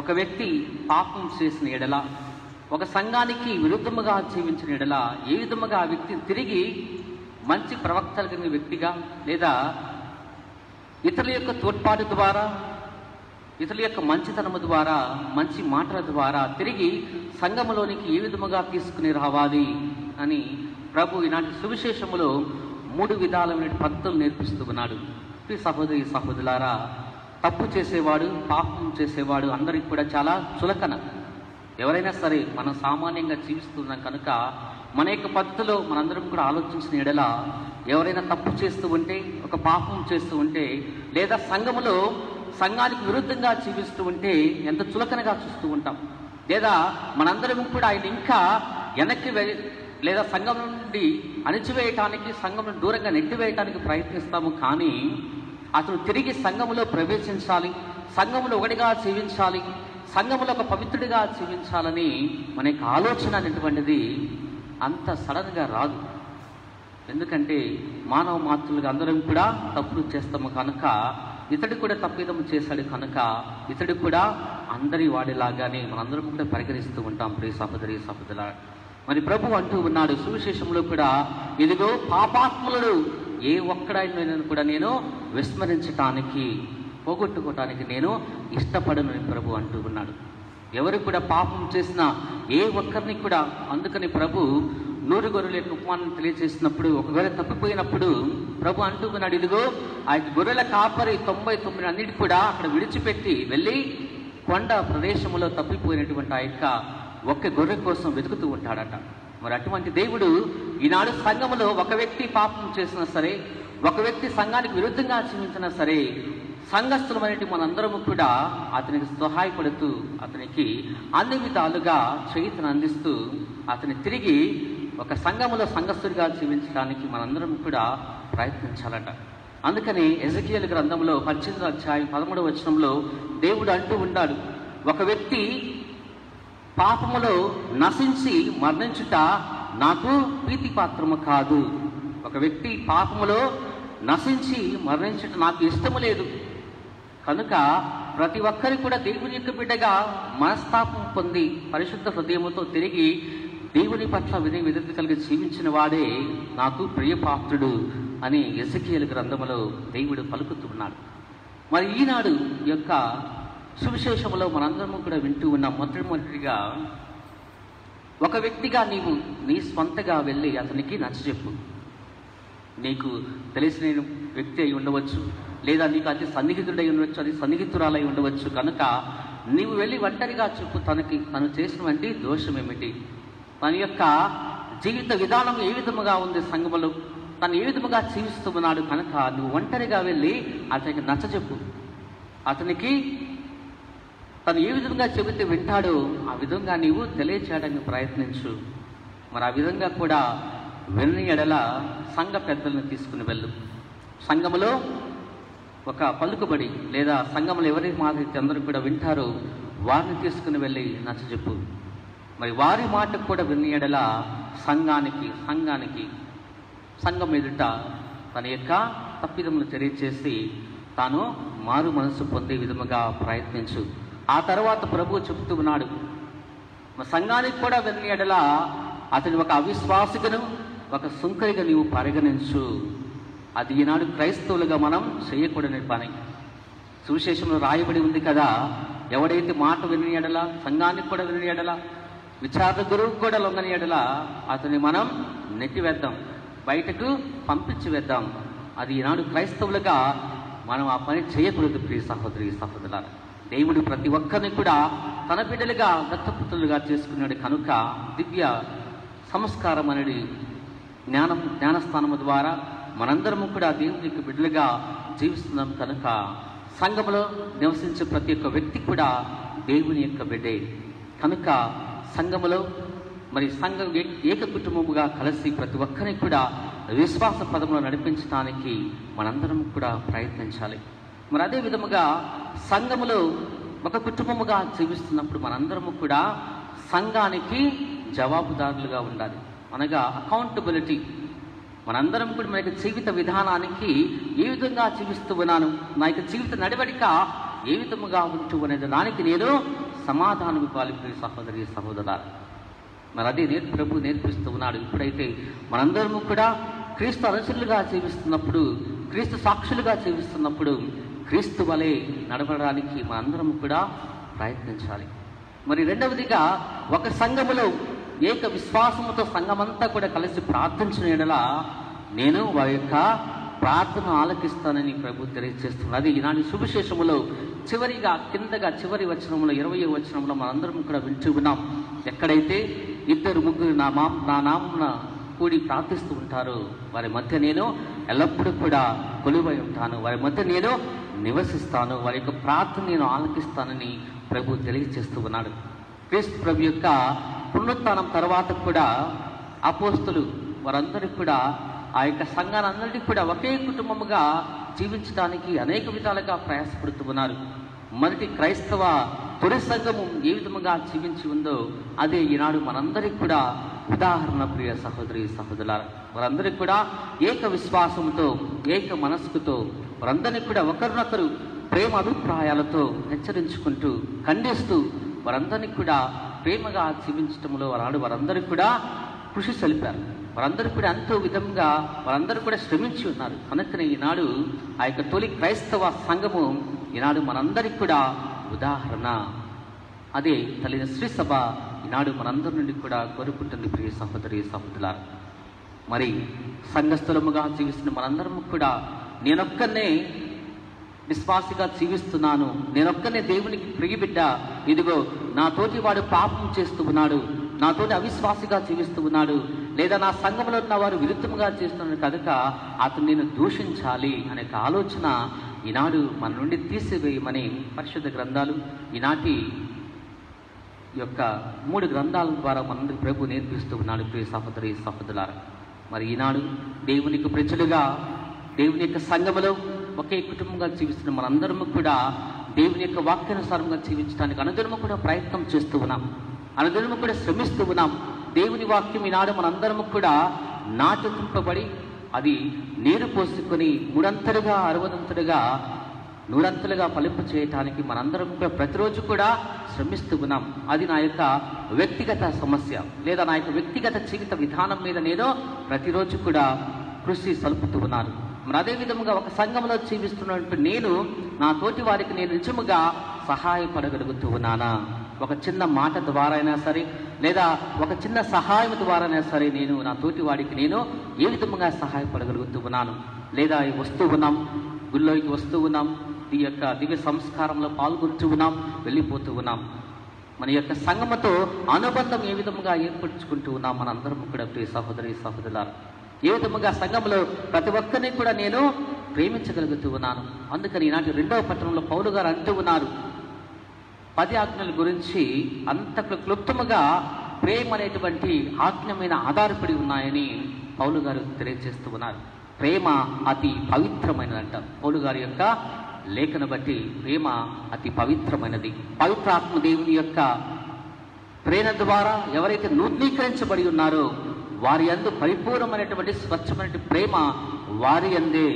Speaker 2: ఒక వ్యక్తి పాపం చేసిన ఎడల, ఒక సంఘానికి విరుద్ధముగా జీవించిన ఎడల ఏ విధముగా ఆ వ్యక్తి తిరిగి మంచి ప్రవక్త కలిగిన వ్యక్తిగా, లేదా ఇతరుల యొక్క తోడ్పాటు ద్వారా, ఇతరుల యొక్క మంచితనము ద్వారా, మంచి మాటల ద్వారా తిరిగి సంఘములోనికి ఏ విధముగా తీసుకుని రావాలి అని ప్రభు ఈనాటి సువిశేషములో 3 విధాలమైన పద్ధతులు నేర్పిస్తూ ఉన్నాడు. ఈ సహోదరి సహోదరులారా, తప్పు చేసేవాడు, పాపం చేసేవాడు అందరికి కూడా చాలా చులకన. ఎవరైనా సరే మనం సామాన్యంగా జీవిస్తున్నాం కనుక మన యొక్క పద్ధతిలో మనందరం కూడా ఆలోచించిన ఎడల, ఎవరైనా తప్పు చేస్తూ ఉంటే, ఒక పాపం చేస్తూ ఉంటే, లేదా సంఘానికి విరుద్ధంగా జీవిస్తూ ఉంటే ఎంత చులకనగా చూస్తూ ఉంటాం. లేదా మనందరం కూడా ఆయన ఇంకా వెనక్కి లేదా సంఘం నుండి అణిచివేయటానికి, సంఘం దూరంగా నెట్టివేయటానికి ప్రయత్నిస్తాము. కానీ అతను తిరిగి సంఘములో ప్రవేశించాలి, సంఘములో ఒకటిగా జీవించాలి, సంఘములో ఒక పవిత్రుడిగా జీవించాలని మన యొక్క ఆలోచన అనేటువంటిది అంత సడన్గా రాదు. ఎందుకంటే మానవ మాతృలుగా అందరం కూడా తప్పులు చేస్తాము కనుక, ఇతడు కూడా తప్పిదము చేశాడు కనుక ఇతడు కూడా అందరి వాడిలాగానే మనందరం కూడా పరిగణిస్తూ ఉంటాం. ప్రియ సహోదరి సహోదరుల, మరి ప్రభు అంటూ ఉన్నాడు సువిశేషంలో కూడా, ఇదిగో పాపాత్ములను ఏ ఒక్కడైనా కూడా నేను విస్మరించటానికి, పోగొట్టుకోవటానికి నేను ఇష్టపడను ప్రభు అంటూ ఉన్నాడు. ఎవరు కూడా పాపం చేసిన ఏ ఒక్కరిని కూడా, అందుకని ప్రభు 100 గొర్రెల యొక్క ఉపమానం తెలియజేసినప్పుడు, ఒక గొర్రె తప్పిపోయినప్పుడు ప్రభు అంటూ ఉన్నాడు, ఇదిగో ఆ గొర్రెల కాపరి 99 అన్నిటి కూడా అక్కడ విడిచిపెట్టి వెళ్ళి కొండ ప్రదేశంలో తప్పిపోయినటువంటి ఆ యొక్క ఒక్క గొర్రె కోసం వెతుకుతూ ఉంటాడట. మరి అటువంటి దేవుడు ఈనాడు సంఘములో ఒక వ్యక్తి పాపం చేసినా సరే, ఒక వ్యక్తి సంఘానికి విరుద్ధంగా జీవించినా సరే, సంఘస్థులమైనటువంటి మనందరము కూడా అతనికి సహాయపడుతూ, అతనికి అన్ని విధాలుగా చేతును అందిస్తూ, అతని తిరిగి ఒక సంఘములో సంఘస్థుడిగా జీవించడానికి మనందరం కూడా ప్రయత్నించాలట. అందుకని ఎజెకియేలు గ్రంథంలో 18వ అధ్యాయం 13వ వచనంలో దేవుడు అంటూ ఉన్నాడు, ఒక వ్యక్తి పాపములో నశించి మరణించుట నాకు ప్రీతిపాత్రము కాదు. ఒక వ్యక్తి పాపములో నశించి మరణించడం నాకు ఇష్టము లేదు. కనుక ప్రతి ఒక్కరి కూడా దేవుని యొక్క బిడ్డగా మనస్తాపం పొంది పరిశుద్ధ హృదయముతో తిరిగి దేవుని పట్ల వినయ విధేయత కలిగి జీవించిన వాడే నాకు ప్రియపాత్రుడు అని ఎజెకియేలు గ్రంథములో దేవుడు పలుకుతున్నాడు. మరి ఈనాడు యొక్క సువిశేషములో మనందరము కూడా వింటూ ఉన్నాం. మొట్టమొదటిగా ఒక వ్యక్తిగా నీవు నీ స్వంతగా వెళ్ళి అతనికి నచ్చజెప్పు. నీకు తెలిసిన వ్యక్తి అయి ఉండవచ్చు, లేదా నీకు అతి సన్నిహితుడై ఉండవచ్చు, అది సన్నిహితురాలై ఉండవచ్చు. కనుక నీవు వెళ్ళి ఒంటరిగా చెప్పు తను చేసినటువంటి దోషం ఏమిటి, తన యొక్క జీవిత విధానం ఏ విధముగా ఉంది, సంఘములో తను ఏ విధముగా జీవిస్తూ ఉన్నాడు. కనుక నువ్వు ఒంటరిగా వెళ్ళి అతనికి నచ్చజెప్పు. అతనికి తను ఏ విధంగా చెబితే వింటాడో ఆ విధంగా నీవు తెలియచేయడానికి ప్రయత్నించు. మరి ఆ విధంగా కూడా వెళ్ళని ఎడల సంఘ పెద్దలను తీసుకుని వెళ్ళు. సంఘములో ఒక పలుకుబడి లేదా సంఘములు ఎవరి మాట అందరూ కూడా వింటారో వారిని తీసుకుని వెళ్ళి నచ్చజెప్పు. మరి వారి మాట కూడా విని ఎడల సంఘం ఎదుట తన యొక్క తప్పిదములు తెలియచేసి తాను మారు మనసు పొందే విధముగా ప్రయత్నించు. ఆ తర్వాత ప్రభువు చెబుతూ ఉన్నాడు, సంఘానికి కూడా విని ఎడల అతని ఒక అవిశ్వాసికను ఒక సుంకరిగా నీవు పరిగణించు. అది ఈనాడు క్రైస్తవులుగా మనం చేయకూడని పని. సువిశేషంలో రాయబడి ఉంది కదా, ఎవడైతే మాట విని ఎడల, సంఘానికి కూడా విని ఎడల, విచారణ గురువుకు కూడా లొంగని ఎడల అతన్ని మనం నెట్టివేద్దాం, బయటకు పంపించి వేద్దాం. అది ఈనాడు క్రైస్తవులుగా మనం ఆ పని చేయకూడదు. ప్రియ సహోదరి సహోదరులారా, దేవుడు ప్రతి ఒక్కరిని కూడా తన బిడ్డలుగా దత్తపుత్రులుగా చేసుకున్నాడు. కనుక దివ్య సంస్కారం అనేది జ్ఞానస్థానము ద్వారా మనందరము కూడా దేవుని యొక్క బిడ్డలుగా జీవిస్తున్నాం. కనుక సంఘములో నివసించే ప్రతి ఒక్క వ్యక్తి కూడా దేవుని యొక్క బిడ్డే. కనుక సంఘములో మరి సంఘం ఏక కుటుంబముగా కలిసి ప్రతి ఒక్కరిని కూడా విశ్వాస పదంలో నడిపించడానికి మనందరం కూడా ప్రయత్నించాలి. మరి అదే విధముగా సంఘములో ఒక కుటుంబముగా జీవిస్తున్నప్పుడు మనందరము కూడా సంఘానికి జవాబుదారులుగా ఉండాలి. అనగా అకౌంటబిలిటీ. మనందరం కూడా మన యొక్క జీవిత విధానానికి ఏ విధంగా జీవిస్తూ ఉన్నాను, నా యొక్క జీవిత నడవడిక ఏ విధముగా ఉంటూ అనేది దానికి నేను సమాధానం ఇవ్వాలి. ప్రియ సహోదరి సహోదరులారా, మరి అదే ప్రభు నేర్పిస్తూ ఉన్నాడు. ఇప్పుడైతే మనందరము కూడా క్రీస్తు అనుచరులుగా జీవిస్తున్నప్పుడు, క్రీస్తు సాక్షులుగా జీవిస్తున్నప్పుడు క్రీస్తు వలె నడవడానికి మనందరము కూడా ప్రయత్నించాలి. మరి రెండవదిగా ఒక సంఘములో ఏక విశ్వాసముతో సంఘమంతా కూడా కలిసి ప్రార్థించిన ఎడల నేను వారి యొక్క ప్రార్థన ఆలకిస్తానని ప్రభు తెలియజేస్తున్నారు. అది ఈనాటి సువిశేషములో చివరి వచనంలో 20వ వచనంలో మనందరం కూడా వింటూ ఉన్నాం. ఎక్కడైతే 2-3 నా నామమున కూడి ప్రార్థిస్తూ ఉంటారో వారి మధ్య నేను ఎల్లప్పుడూ కూడా కొలువై ఉంటాను, వారి మధ్య నేను నివసిస్తాను, వారి యొక్క ప్రార్థన నేను ఆలకిస్తానని ప్రభు తెలియజేస్తూ ఉన్నాడు. క్రీస్తు ప్రభు యొక్క పునరుత్థానం తర్వాత కూడా అపోస్తలు వారందరూ కూడా ఆ యొక్క సంఘాలందరినీ కూడా ఒకే కుటుంబముగా జీవించడానికి అనేక విధాలుగా ప్రయాసపడుతూ ఉన్నారు. మొదటి క్రైస్తవ తొలి సంఘము ఏ విధముగా జీవించి ఉందో అదే ఈనాడు మనందరికీ కూడా ఉదాహరణ. ప్రియ సహోదరి సహోదరులారా, వారందరికీ కూడా ఏక విశ్వాసంతో ఏక మనస్సుతో వారందరినీ కూడా ఒకరినొకరు ప్రేమ అభిప్రాయాలతో హెచ్చరించుకుంటూ ఖండిస్తూ వారందరినీ కూడా ప్రేమగా జీవించటంలో వారందరూ కూడా కృషి సలిపారు. వారందరూ కూడా ఎంతో విధంగా వారందరూ కూడా శ్రమించి ఉన్నారు. కనుకనే ఈనాడు ఆ యొక్క తొలి క్రైస్తవ సంఘము ఈనాడు మనందరికీ కూడా ఉదాహరణ. అదే తల్లి శ్రీ సభ ఈనాడు మనందరి నుండి కూడా కోరుకుంటుంది. ప్రియ సహోదరి సహోదరులారా, మరి సంఘస్థలముగా జీవిస్తున్న మనందరము కూడా నేనొక్కనే విశ్వాసిగా జీవిస్తున్నాను, నేనొక్కనే దేవునికి ప్రియబిడ్డ, ఇదిగో నాతోటి వాడు పాపం చేస్తూ ఉన్నాడు, నాతోటి అవిశ్వాసిగా జీవిస్తూ ఉన్నాడు, లేదా నా సంఘంలో ఉన్న వారు విరుద్ధంగా చేస్తున్నాడు, కనుక అతను నేను దూషించాలి అనే ఆలోచన ఈనాడు మన నుండి తీసివేయమని పరిశుద్ధ గ్రంథాలు ఈనాటి యొక్క 3 గ్రంథాల ద్వారా మనందరి ప్రభు నేర్పిస్తూ ఉన్నాడు. ప్రియ సహోదరి సహోదరులారా, మరి ఈనాడు దేవునికి ప్రజలుగా దేవుని యొక్క సంఘములో ఒకే కుటుంబంగా జీవిస్తున్న మనందరము కూడా దేవుని యొక్క వాక్యానుసారంగా జీవించడానికి అనుదినము కూడా ప్రయత్నం చేస్తూ ఉన్నాం, అనుదినము కూడా శ్రమిస్తూ ఉన్నాం. దేవుని వాక్యం ఈనాడు మనందరము కూడా నాటుతుంపబడి అది నీరు పోసుకొని మూడంతలుగా 100 ఫలింపు చేయటానికి మనందరం కూడా ప్రతిరోజు కూడా శ్రమిస్తూ ఉన్నాం. అది నా యొక్క వ్యక్తిగత సమస్య, లేదా నా యొక్క వ్యక్తిగత జీవిత విధానం మీద నేను ప్రతిరోజు కూడా కృషి సలుపుతూ ఉన్నాను. మరి అదే విధముగా ఒక సంఘంలో జీవిస్తున్నటువంటి నేను నా తోటి వారికి నేను నిజముగా సహాయపడగలుగుతూ ఉన్నానా? ఒక చిన్న మాట ద్వారా అయినా సరే, లేదా ఒక చిన్న సహాయం ద్వారా అయినా సరే నేను నా తోటి వాడికి నేను ఏ విధముగా సహాయపడగలుగుతూ ఉన్నాను? లేదా వస్తూ ఉన్నాం, గుళ్ళోకి వస్తూ ఉన్నాం, ఈ యొక్క దివ్య సంస్కారంలో పాల్గొంటూ ఉన్నాం, వెళ్ళిపోతూ ఉన్నాం. మన యొక్క సంఘముతో అనుబంధం ఏ విధముగా ఏర్పరచుకుంటూ ఉన్నాం మనందరం కూడా ప్రియ సహోదరి సహోదరులారా? ఏ విధముగా సంఘంలో ప్రతి ఒక్కరిని కూడా నేను ప్రేమించగలుగుతూ ఉన్నాను? అందుకని ఈనాటి 2వ పట్టణంలో పౌలు గారు అంటూ ఉన్నారు, 10 ఆజ్ఞల గురించి అంత క్లుప్తముగా ప్రేమ అనేటువంటి ఆజ్ఞ మీద ఆధారపడి ఉన్నాయని పౌలు గారు తెలియజేస్తూ ఉన్నారు. ప్రేమ అతి పవిత్రమైనదంట. పౌలు గారి యొక్క లేఖను బట్టి ప్రేమ అతి పవిత్రమైనది. పవిత్రాత్మ దేవుని యొక్క ప్రేమ ద్వారా ఎవరైతే నూతనీకరించబడి ఉన్నారో వారి యందు పరిపూర్ణమైనటువంటి స్వచ్ఛమైన ప్రేమ వారి యందే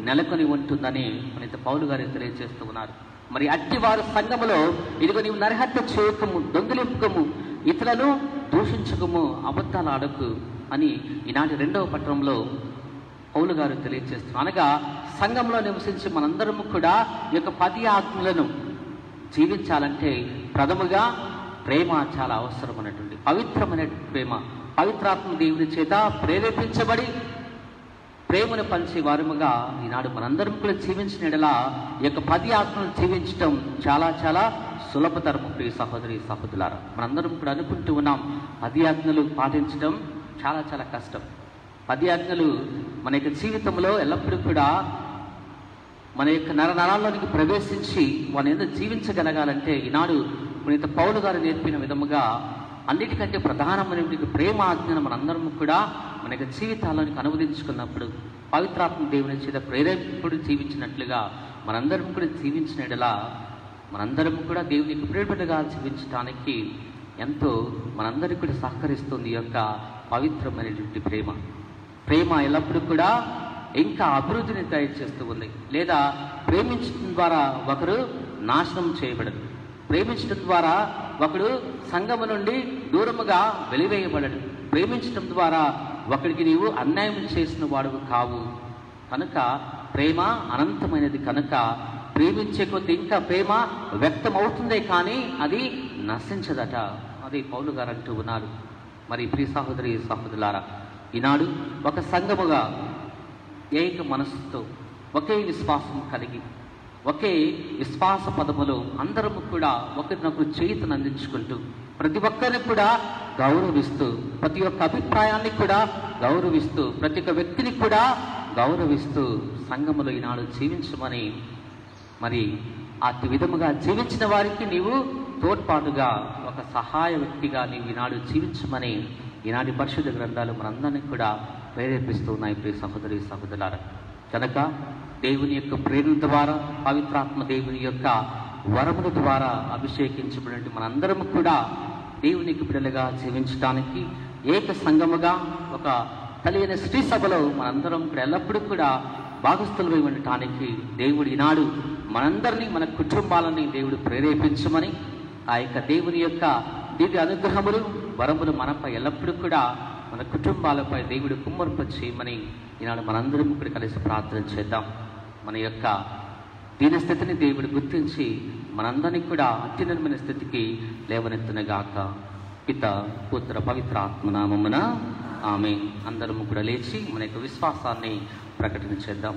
Speaker 2: నెలకొని ఉంటుందని మనైతే పౌలు గారు తెలియజేస్తూ ఉన్నారు. మరి అట్టి వారి సంఘములో ఇదిగో నీవు నరహత్య చేయకము, దొంగిలింపకము, ఇతరులను దూషించకము, అబద్ధాలు ఆడకు అని ఈనాటి 2వ పట్టణంలో పౌలు గారు తెలియజేస్తున్నారు. అనగా సంఘంలో నివసించి మనందరము కూడా ఈ యొక్క 10 ఆజ్ఞలను జీవించాలంటే ప్రథముగా ప్రేమ చాలా అవసరమైనటువంటి పవిత్రమైన ప్రేమ, పవిత్రాత్మ దేవుని చేత ప్రేరేపించబడి ప్రేమను పంచే వారముగా ఈనాడు మనందరం కూడా జీవించిన ఎడల ఈ యొక్క 10 ఆజ్ఞలను జీవించటం చాలా చాలా సులభతరము. ప్రియ సహోదరి సహోదరులారా, మనందరం కూడా అనుకుంటూ ఉన్నాం 10 ఆజ్ఞలు పాటించడం చాలా చాలా కష్టం. 10 ఆజ్ఞలు మన యొక్క జీవితంలో ఎల్లప్పుడూ కూడా మన యొక్క నరనరాల్లోనికి ప్రవేశించి వారిని ఎందుకు జీవించగలగాలంటే ఈనాడు మన పౌలు గారు నేర్పిన విధముగా అన్నిటికంటే ప్రధానమైన ప్రేమ ఆజ్ఞను మనందరం కూడా మన యొక్క జీవితాల్లోనికి అనువదించుకున్నప్పుడు పవిత్రాత్మ దేవుని చేత ప్రేరేపుడు జీవించినట్లుగా మనందరం కూడా జీవించిన ఎడల మనందరం కూడా దేవునికి ప్రేరేపణగా జీవించడానికి ఎంతో మనందరికీ కూడా సహకరిస్తుంది ఈ యొక్క పవిత్రమైనటువంటి ప్రేమ. ప్రేమ ఎల్లప్పుడూ కూడా ఇంకా అభివృద్ధిని తయారు చేస్తూ ఉంది. లేదా ప్రేమించడం ద్వారా ఒకరు నాశనం చేయబడదు, ప్రేమించడం ద్వారా ఒకడు సంఘము నుండి దూరముగా వెలివేయబడడు, ప్రేమించడం ద్వారా ఒకడికి నీవు అన్యాయం చేసిన వాడువు కావు. కనుక ప్రేమ అనంతమైనది. కనుక ప్రేమించే కొద్ది ఇంకా ప్రేమ వ్యక్తం అవుతుందే కానీ అది నశించదట. అది పౌలు గారు అంటూ ఉన్నారు. మరి ప్రియ సహోదరి సహోదరులారా, ఈనాడు ఒక సంఘముగా ఏక మనస్సుతో ఒకే విశ్వాసం కలిగి ఒకే విశ్వాస పదములో అందరము కూడా ఒకరినొకరు చేతును అందించుకుంటూ ప్రతి ఒక్కరిని కూడా గౌరవిస్తూ, ప్రతి ఒక్క అభిప్రాయాన్ని కూడా గౌరవిస్తూ, ప్రతి ఒక్క వ్యక్తిని కూడా గౌరవిస్తూ సంఘములో ఈనాడు జీవించమని, మరి అతి విధముగా జీవించిన వారికి నీవు తోడ్పాటుగా ఒక సహాయ వ్యక్తిగా నీవు ఈనాడు జీవించమని ఈనాటి పరిశుద్ధ గ్రంథాలు మనందరినీ కూడా ప్రేరేపిస్తూ ఉన్నాయి. ప్రియ సహోదరి సహోదరులారా, కనుక దేవుని యొక్క ప్రేరణ ద్వారా, పవిత్రాత్మ దేవుని యొక్క వరముల ద్వారా అభిషేకించబడిన మనందరము కూడా దేవునికి బిడ్డలుగా జీవించడానికి ఏక సంఘముగా ఒక కలిగిన స్త్రీ సభలో మనందరం కూడా ఎల్లప్పుడూ కూడా భాగస్థులమై ఉండటానికి దేవుడు ఈనాడు మనందరినీ, మన కుటుంబాలని దేవుడు ప్రేరేపించమని, ఆ యొక్క దేవుని యొక్క దివ్య అనుగ్రహములు వరములు మనపై ఎల్లప్పుడూ కూడా మన కుటుంబాలపై దేవుడు కుమ్మరింప చేయమని ఈనాడు మనందరం ఇక్కడ కలిసి ప్రార్థన చేద్దాం. మన యొక్క దీనస్థితిని దేవుడు గుర్తించి మనందరినీ కూడా అత్యున్నతమైన స్థితికి లేవనెత్తునగాక. పిత పుత్ర పవిత్ర ఆత్మనామమున ఆమె. అందరము కూడా లేచి మన యొక్క విశ్వాసాన్ని ప్రకటన చేద్దాం.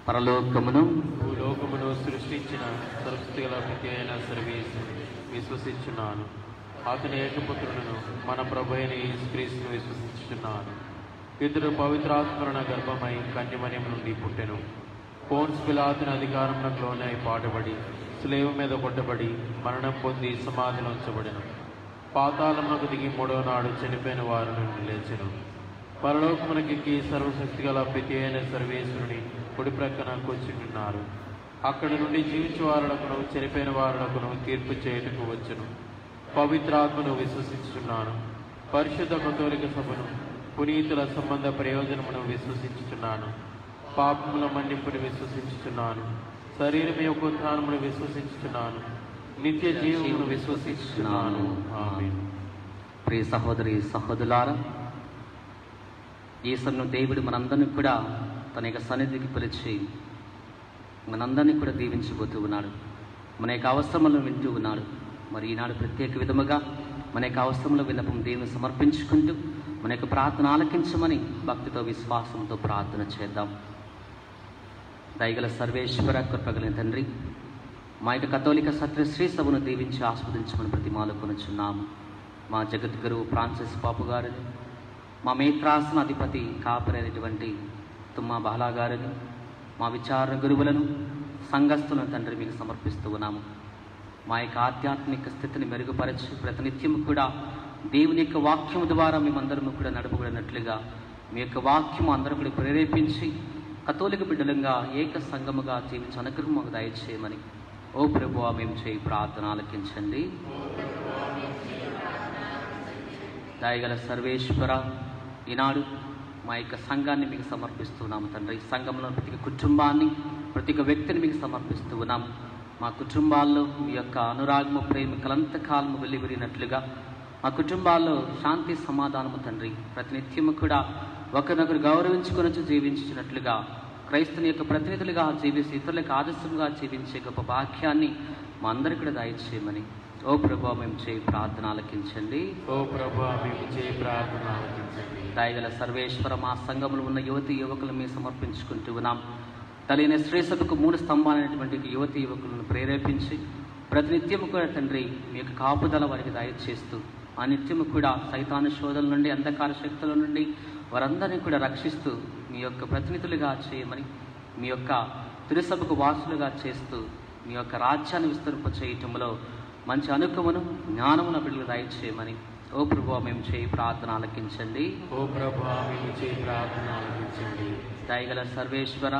Speaker 2: పరలోకమును
Speaker 1: భూలోకమును సృష్టించిన సర్వశక్తి గల పిత అయిన సర్వేశ్వరుని విశ్వసించున్నాను. అతని ఏకపుత్రులను మన ప్రభు అయిన యేసుక్రీస్తును విశ్వసించుచున్నాను. ఇతడు పవిత్రాత్మరణ గర్భమై కన్యమర్యము నుండి పుట్టెను. పోన్స్ పిలాతుని అధికారమునకు లోనై పాటుబడి స్లేవ మీద కొట్టబడి మరణం పొంది సమాధిలో ఉంచబడెను. పాతాళమునకు దిగి 3వ నాడు చనిపోయిన వారి నుండి లేచెను. పరలోకమునకి సర్వశక్తి గల పిత అయిన సర్వేశ్వరుని కుడి ప్రక్కన కూర్చుంటున్నారు. అక్కడి నుండి జీవించే వారులకును చనిపోయిన వారులకును తీర్పు చేయుటకు వచ్చును. పవిత్రాత్మను విశ్వసించుచున్నాను. పరిశుద్ధ కథోలిక సభను, పునీతుల సంబంధ ప్రయోజనమును విశ్వసించుచున్నాను. పాపముల మన్నింపుని విశ్వసించుచున్నాను. శరీరం యొక్క ఉత్థానమును విశ్వసించుచున్నాను. నిత్య జీవమును విశ్వసించుచున్నాను. ఆమేన్.
Speaker 2: ప్రియ సహోదరి సహోదరులారా, ఈ సమయంలో దేవుడు మనందరినీ కూడా తన యొక్క సన్నిధికి పిలిచి మనందరినీ కూడా దీవించబోతూ ఉన్నాడు. మన యొక్క అవసరములను వింటూ ఉన్నాడు. మరి ఈనాడు ప్రత్యేక విధముగా మన యొక్క అవసరముల విన్నపం దేవుని సమర్పించుకుంటూ మన యొక్క ప్రార్థన ఆలకించమని భక్తితో విశ్వాసంతో ప్రార్థన చేద్దాం. దయగల సర్వేశ్వర కృపగలిగిన తండ్రి, మా యొక్క కథోలిక సత్యశ్రీ సభను దీవించి ఆస్వాదించమని ప్రతిమాలు కొనుచున్నాము. మా జగద్గురు ఫ్రాన్సిస్ పాపు గారిని, మా మేత్రాసన అధిపతి కాపరైనటువంటి తుమ్మా బాలా గారిని, మా విచారణ గురువులను, సంఘస్థులను తండ్రి మీకు సమర్పిస్తూ ఉన్నాము. మా యొక్క ఆధ్యాత్మిక స్థితిని మెరుగుపరచి ప్రతినిత్యము కూడా దేవుని యొక్క వాక్యము ద్వారా మేమందరము కూడా నడపబడినట్లుగా మీ యొక్క వాక్యము అందరూ కూడా ప్రేరేపించి కథోలిక బిడ్డలంగా ఏక సంఘముగా జీవించి అనుగ్రహం మాకు దయచేయమని ఓ ప్రభువా మేము చేయి ప్రార్థన ఆలకించండి. దయగల సర్వేశ్వర, ఈనాడు మా యొక్క సంఘాన్ని మీకు సమర్పిస్తున్నాము తండ్రి. సంఘంలో ప్రతి కుటుంబాన్ని, ప్రతి వ్యక్తిని మీకు సమర్పిస్తూ ఉన్నాము. మా కుటుంబాల్లో మీ యొక్క అనురాగము, ప్రేమ కలంతకాలము వెల్లివిరినట్లుగా మా కుటుంబాల్లో శాంతి సమాధానము తండ్రి ప్రతినిత్యము కూడా ఒకరినొకరు గౌరవించుకొని జీవించినట్లుగా క్రైస్తవుని యొక్క ప్రతినిధులుగా జీవించి ఇతరులకు ఆదర్శంగా జీవించే గొప్ప భాగ్యాన్ని మా అందరికీ కూడా దయచేయమని ఓ ప్రభువా మేము చేయి ప్రార్థన ఆలకించండి.
Speaker 1: ఓ ప్రభువా మేము చేయి ప్రార్థన ఆలకించండి.
Speaker 2: దయగల సర్వేశ్వర, మా సంఘంలో ఉన్న యువతి యువకులు మేము సమర్పించుకుంటూ ఉన్నాం. తల్లిన శ్రీ సభకు 3 స్తంభాలైనటువంటి యువతి యువకులను ప్రేరేపించి ప్రతినిత్యము కూడా తండ్రి మీ యొక్క కాపుదల వారికి దయచేస్తూ ఆ నిత్యము కూడా సైతాను శోధల నుండి, అంధకార శక్తుల నుండి వారందరినీ కూడా రక్షిస్తూ మీ యొక్క ప్రతినిధులుగా చేయమని, మీ యొక్క తిరుసభకు వాసులుగా చేస్తూ మీ యొక్క రాజ్యాన్ని విస్తరింప చేయటంలో మంచి అనుకమును జ్ఞానమును బిడ్డలు దయచేయమని ఓ ప్రభువా మేము చేయి ప్రార్థన ఆలకించండి.
Speaker 1: ఓ ప్రభువా మేము చేయి ప్రార్థన ఆలకించండి.
Speaker 2: దయగల సర్వేశ్వర,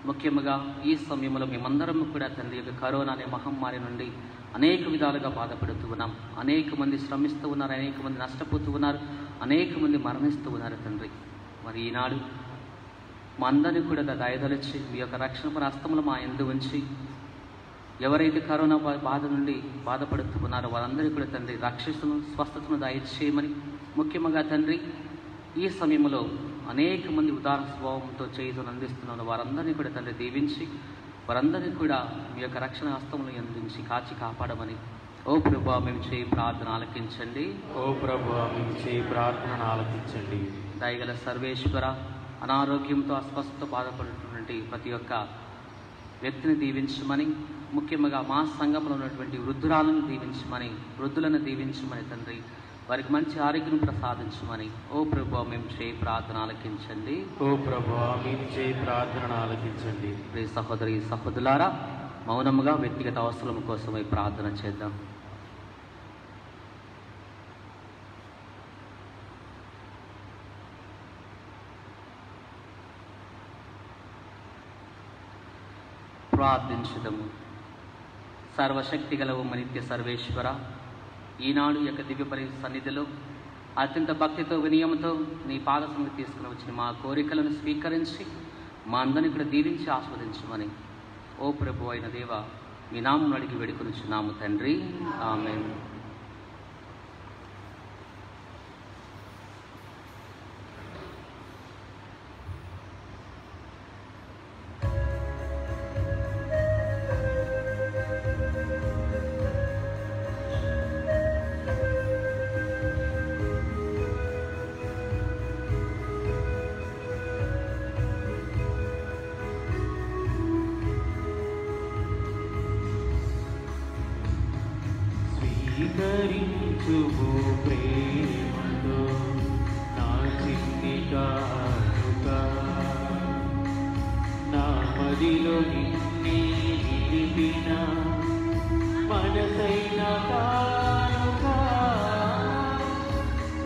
Speaker 2: ముఖ్యంగా ఈ సమయంలో మేమందరం కూడా తండ్రి యొక్క కరోనా అనే మహమ్మారి నుండి అనేక విధాలుగా బాధపడుతూ ఉన్నాం. అనేక మంది శ్రమిస్తూ ఉన్నారు, అనేక మంది నష్టపోతూ ఉన్నారు, అనేక మంది మరణిస్తూ ఉన్నారు తండ్రి. మరి ఈనాడు మా అందరినీ కూడా దయదలిచి మీ యొక్క రక్షణ హస్తములు మా యందు ఉంచి ఎవరైతే కరోనా బాధ నుండి బాధపడుతూ ఉన్నారో వారందరికీ కూడా తండ్రి రక్షణను, స్వస్థతను దయచేయమని, ముఖ్యంగా తండ్రి ఈ సమయంలో అనేక మంది ఉదార స్వభావంతో చేయుతను అందిస్తున్న వారందరినీ కూడా తండ్రి దీవించి వారందరినీ కూడా మీ యొక్క రక్షణ హస్తములు అందించి కాచి కాపాడమని ఓ ప్రభువా మేము చేయి ప్రార్థన ఆలకించండి.
Speaker 1: ఓ ప్రభువా మేము చేయి ప్రార్థన ఆలకించండి.
Speaker 2: దయగల సర్వేశ్వర, అనారోగ్యంతో అస్వస్థత బాధపడుతున్నటువంటి ప్రతి ఒక్క వ్యక్తిని దీవించమని, ముఖ్యంగా మా సంఘంలో ఉన్నటువంటి వృద్ధురాలను దీవించమని, వృద్ధులను దీవించమని తండ్రి వారికి మంచి ఆరోగ్యం ప్రసాదించమని ఓ ప్రభువా మేము చేయి ప్రార్థన ఆలకించండి.
Speaker 1: ఓ ప్రభువా మేము చేయి ప్రార్థన ఆలకించండి.
Speaker 2: ప్రియ సహోదరి సహోదరులారా, మౌనముగా వ్యక్తిగత అవసరం కోసమై ప్రార్థన చేద్దాం. ప్రార్థించుదము. సర్వశక్తి గలవు నిత్య సర్వేశ్వర, ఈనాడు యొక్క దివ్యపరి సన్నిధిలో అత్యంత భక్తితో వినయంతో నీ పాద సన్నిధి తీసుకుని వచ్చిన మా కోరికలను స్వీకరించి మా అందరినీ కూడా దీవించి ఆస్వాదించమని ఓ ప్రభు అయిన దేవ మీ నామం అడిగి వేడుకొనుచున్నాము తండ్రి. ఆమేన్.
Speaker 1: స్వీకరించుము ప్రేమతో నా చిన్ని కానుక, నా మదిలో నిన్నే నిలిపిన మనసైన కానుక,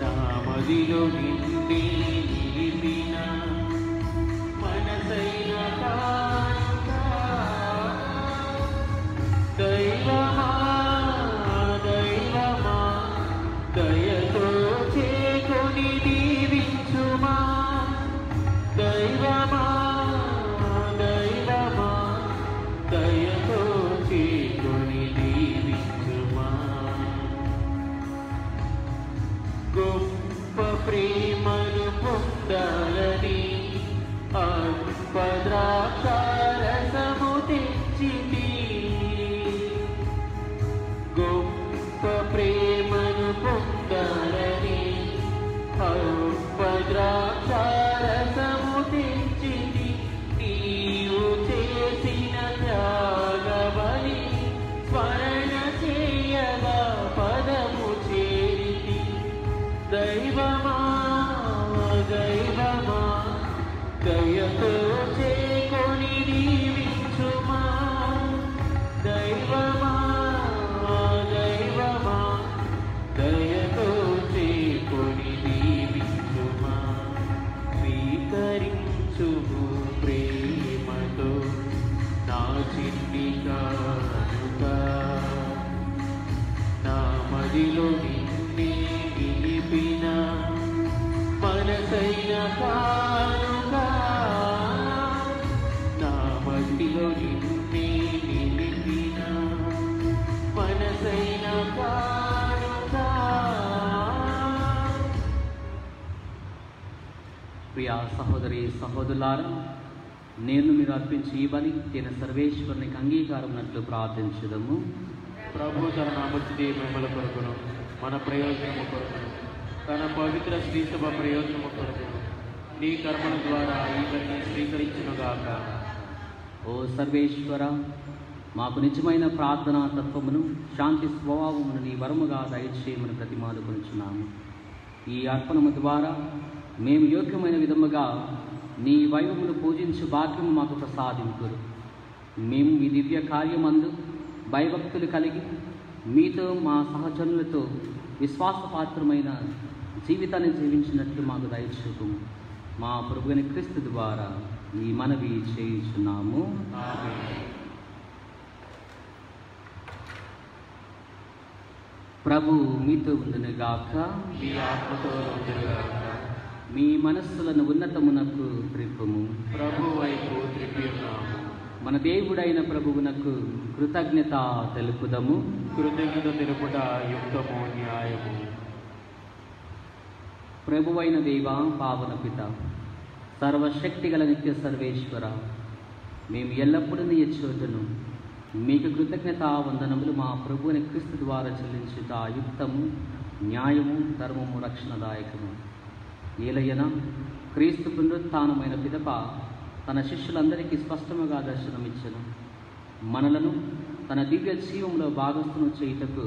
Speaker 1: నా మదిలో నిన్నే నిలిపిన మనసైన కానుక, దైవమా దైవమా పొందాలని అల్పద్రాక్షారసము తెచ్చితి. గొప్ప ప్రేమను పొందాలని అల్పద్రాక్షారసము తెచ్చితి. నీవు చేసిన త్యాగబలి స్మరణ చేయగా పదము చేరితి. దైవమా దైవమా దయతో చేకొని దీవించుమా. దైవమా దైవమా దయతో చేకొని దీవించుమా. స్వీకరించుము ప్రేమతో నా చిన్ని కానుక. నా మదిలో నిన్నే నిలిపిన మనసైన కానుక. నా మదిలో నిన్నే నిలిపిన మనసైన కానుక.
Speaker 2: ప్రియా సహోదరి సహోదరులారా, నేను మీరు అర్పించి ఈ బలి నేను సర్వేశ్వరునికి అంగీకారమునట్లు ప్రార్థించుదము.
Speaker 1: ప్రభు తన నామముచే మిమ్మల్ని కొరకును మన ప్రయోజనము కొరకును తన పవిత్ర శ్రీసభ ప్రయోజనము కొరకును నీ కర్మల ద్వారా ఇవన్నీ స్వీకరించునుగాక.
Speaker 2: ఓ సర్వేశ్వర, మాకు నిజమైన ప్రార్థనా తత్వమును శాంతి స్వభావమును నీ వరముగా దయచేయమని ప్రతిమాలుకొనుచున్నాము. ఈ అర్పణము ద్వారా మేము యోగ్యమైన విధముగా నీ వైభవమును పూజించు భాగ్యము మాకు ప్రసాదింపురు. మేము మీ దివ్య కార్యమందు భయభక్తులు కలిగి మీతో మా సహచరులతో విశ్వాసపాత్రమైన జీవితాన్ని జీవించినట్లు మాకు దయచూపుము. మా ప్రభువైన క్రీస్తు ద్వారా ఈ మనవి చేయించున్నాము. ప్రభు మీతో ఉండునుగాక.
Speaker 1: మీ ఆత్మతో ఉండునుగాక.
Speaker 2: మీ మనస్సులను ఉన్నతమునకు త్రిప్పుము.
Speaker 1: ప్రభు వైపు త్రిప్పి ఉన్నాము.
Speaker 2: మన దేవుడైన ప్రభువునకు కృతజ్ఞత తెలుపుదము.
Speaker 1: కృతజ్ఞత తెలుపుట యుక్తము న్యాయము.
Speaker 2: ప్రభువైన దేవ పావన పిత, సర్వశక్తి గల నిత్య సర్వేశ్వర, మేము ఎల్లప్పుడూ నీ చోటును మీకు కృతజ్ఞత వందనములు మా ప్రభువుని క్రీస్తు ద్వారా చెల్లించుట యుక్తము న్యాయము ధర్మము రక్షణదాయకము. ఏలయన క్రీస్తు పునరుత్థానమైన పిదప తన శిష్యులందరికీ స్పష్టముగా దర్శనమిచ్చను. మనలను తన దివ్య జీవంలో భాగస్థును చేయుటకు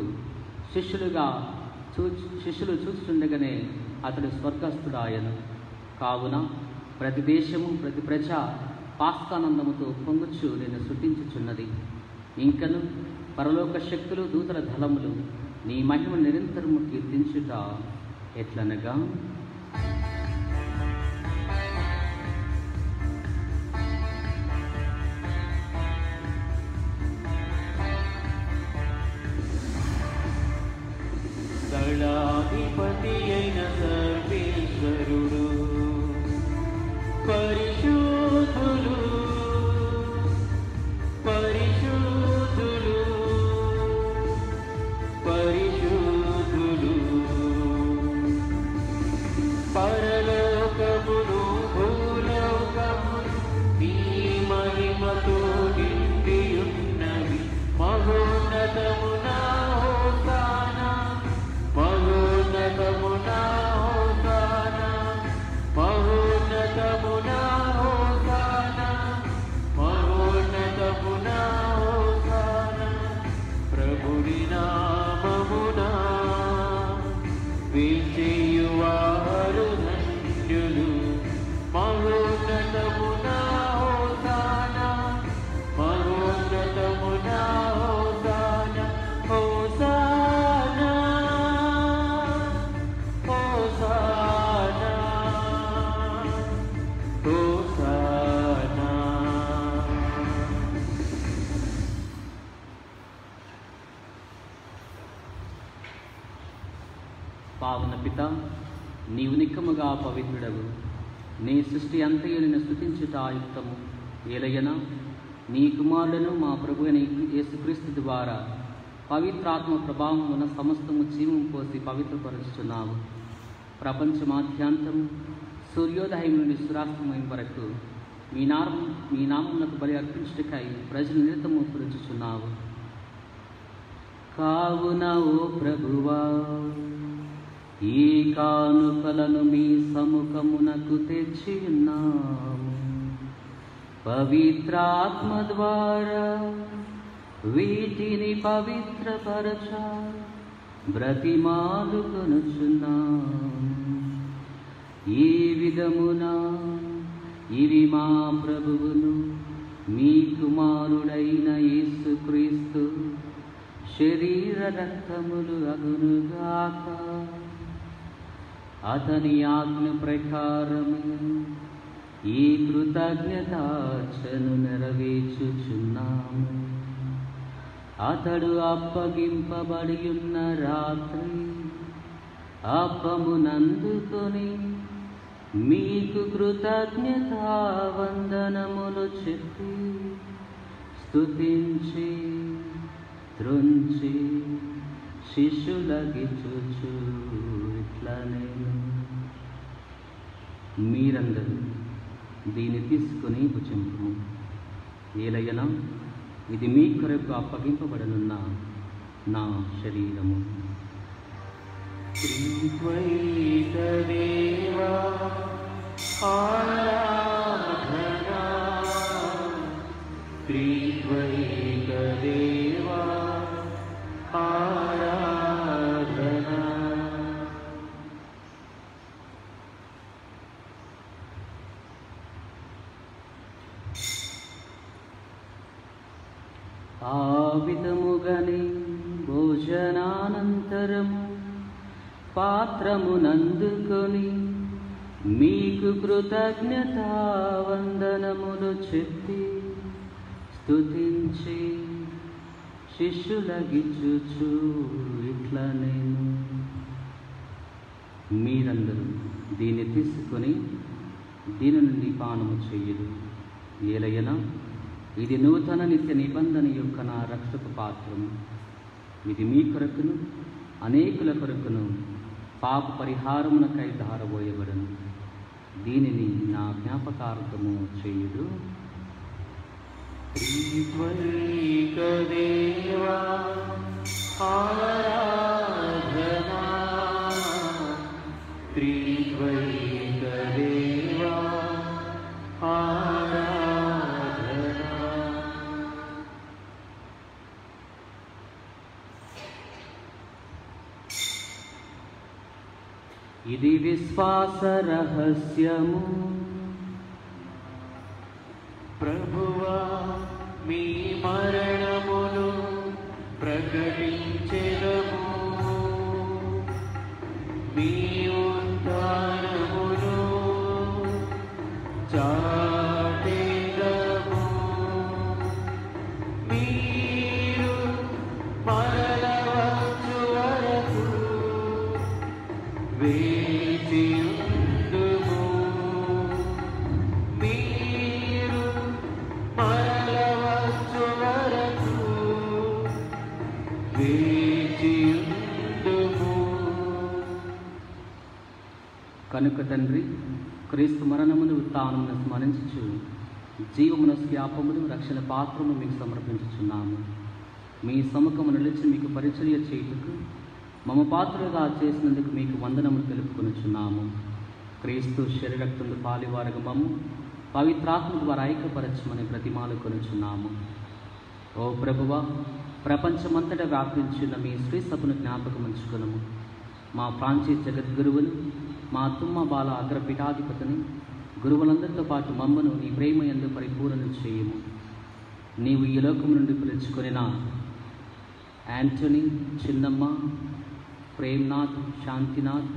Speaker 2: శిష్యులు చూస్తుండగానే అతడు స్వర్గస్థుడాయను. కావున ప్రతి దేశము ప్రతి ప్రజ పాస్కానందముతో పొంగుచు నేను సృష్టించుచున్నది. ఇంకను పరలోక శక్తులు దూతల దళములు నీ మహిమ నిరంతరము కీర్తించుట ఎట్లనగా,
Speaker 1: దళాధిపతి అయిన సర్వేశ్వరుడు పరిశుద్ధులు పరిశుద్ధులు పరిశుద్ధులు. పరలోకమును భూలోకమును నీ మహిమతో నిండియున్నవి. మహోన్నతమునా హోసానా మహోన్నతమునా హోసానా మహోన్నతమునా హోసానా మహోన్నతమునా హోసానా. ప్రభుని నామమునా విజయువారు ధన్యులు. మహోన్నతమునా హోసానా మహోన్నతమునా హోసానా హోసానా హోసానా హోసానా.
Speaker 2: పావన పిత, నీవు నిక్కముగా పవిత్రుడవు. నీ సృష్టి అంతయు నిన్ను స్తుతించుట యుక్తము. ఏలయన నీ కుమారులను మా ప్రభువైన యేసుక్రీస్తు ద్వారా పవిత్రాత్మ ప్రభావం ఉన్న సమస్తము జీవం పోసి పవిత్రపరుచుతున్నావు. ప్రపంచమాద్యాంతము సూర్యోదయం నుండి సూర్యాస్తమయం వరకు మీ నామమునకు బలి అర్పించుటకై ప్రజలు నిరతము పురుచుచున్నావు. కావున ఓ ప్రభువా, ఈ కానుకలను మీ సముఖమునకు తెచ్చి ఉన్నాము. పవిత్రాత్మ ద్వారా వీటిని పవిత్రపరచ బ్రతిమాలుకొనుచున్నాము. ఈ విధమున ఇవి మా ప్రభువును మీ కుమారుడైన యేసుక్రీస్తు శరీర రక్తములు అగునుగాక. అతని ఆజ్ఞ ప్రకారము ఈ కృతజ్ఞతార్చను నెరవేర్చుచున్నాము. అతడు అప్పగింపబడి ఉన్న రాత్రి అప్పమునందుకొని మీకు కృతజ్ఞతా వందనములు చెప్పి స్తుతించి త్రుంచి శిష్యులకిచ్చుచు ఇట్లనేను, మీరందరూ దీన్ని తీసుకుని భుజింపుము. ఏలయనా ఇది మీ కొరకు అప్పగింపబడనున్న నా శరీరము.
Speaker 1: త్రిద్వైత దేవా ఆరాధనా, త్రిద్వైత దేవా ఆరాధనా.
Speaker 2: ఆ విధముగానే భోజనానంతరము పాత్రమునందుకొని మీకు కృతజ్ఞతా వందనములు చెప్పి స్తుతించి శిష్యులకిచ్చుచు ఇట్లనేను, మీరందరూ దీన్ని తీసుకొని దీని నుండి పానము చెయ్యరు. ఏలయనా ఇది నూతన నిత్య నిబంధన యొక్క నా రక్షక పాత్రము. ఇది మీ కొరకును అనేకుల కొరకును పాప పరిహారమునకై ధారబోయబడను. దీనిని నా జ్ఞాపకార్థము చేయుడు.
Speaker 1: త్రిద్వైత దేవా ఆరాధనా, త్రిద్వైత దేవా ఆరాధనా.
Speaker 2: ఇది విశ్వాస రహస్యము.
Speaker 1: ప్రభువా, మీ మరణమును ప్రకటించెదము, మీ ఉద్ధారమును చాటెదము. మీరు మరల వచ్చు వరకు వేచియుందుము. మీరు మరల వచ్చు వరకు వేచియుందుము.
Speaker 2: కనుక తండ్రి, క్రీస్తు మరణమును ఉత్థానమును స్మరించుచు జీవమున శాపమును రక్షణ పాత్రము మీకు సమర్పించుచున్నాము. మీ సముఖము నిలిచి మీకు పరిచర్య చేయుటకు మమ పాత్రగా చేసినందుకు మీకు వందనములు తెలుపుకొనుచున్నాము. క్రీస్తు శరీరక్తములు పాలివారగా మమ్ము పవిత్రాత్మ ద్వారా ఐక్యపరచమని బ్రతిమాలు కొనుచున్నాము. ఓ ప్రభువా, ప్రపంచమంతటా వ్యాపించిన మీ శ్రీ సభను జ్ఞాపకం ఉంచుకునము. మా ఫ్రాన్సిస్ జగద్గురువును, మా తుమ్మ బాల అగ్రపీఠాధిపతిని, గురువులందరితో పాటు మమ్మను నీ ప్రేమ యందు పరిపూర్ణ చేయము. నీవు ఈ లోకం నుండి పిలుచుకొనిన Antony, Chinnamma, Premnath, Shantinath,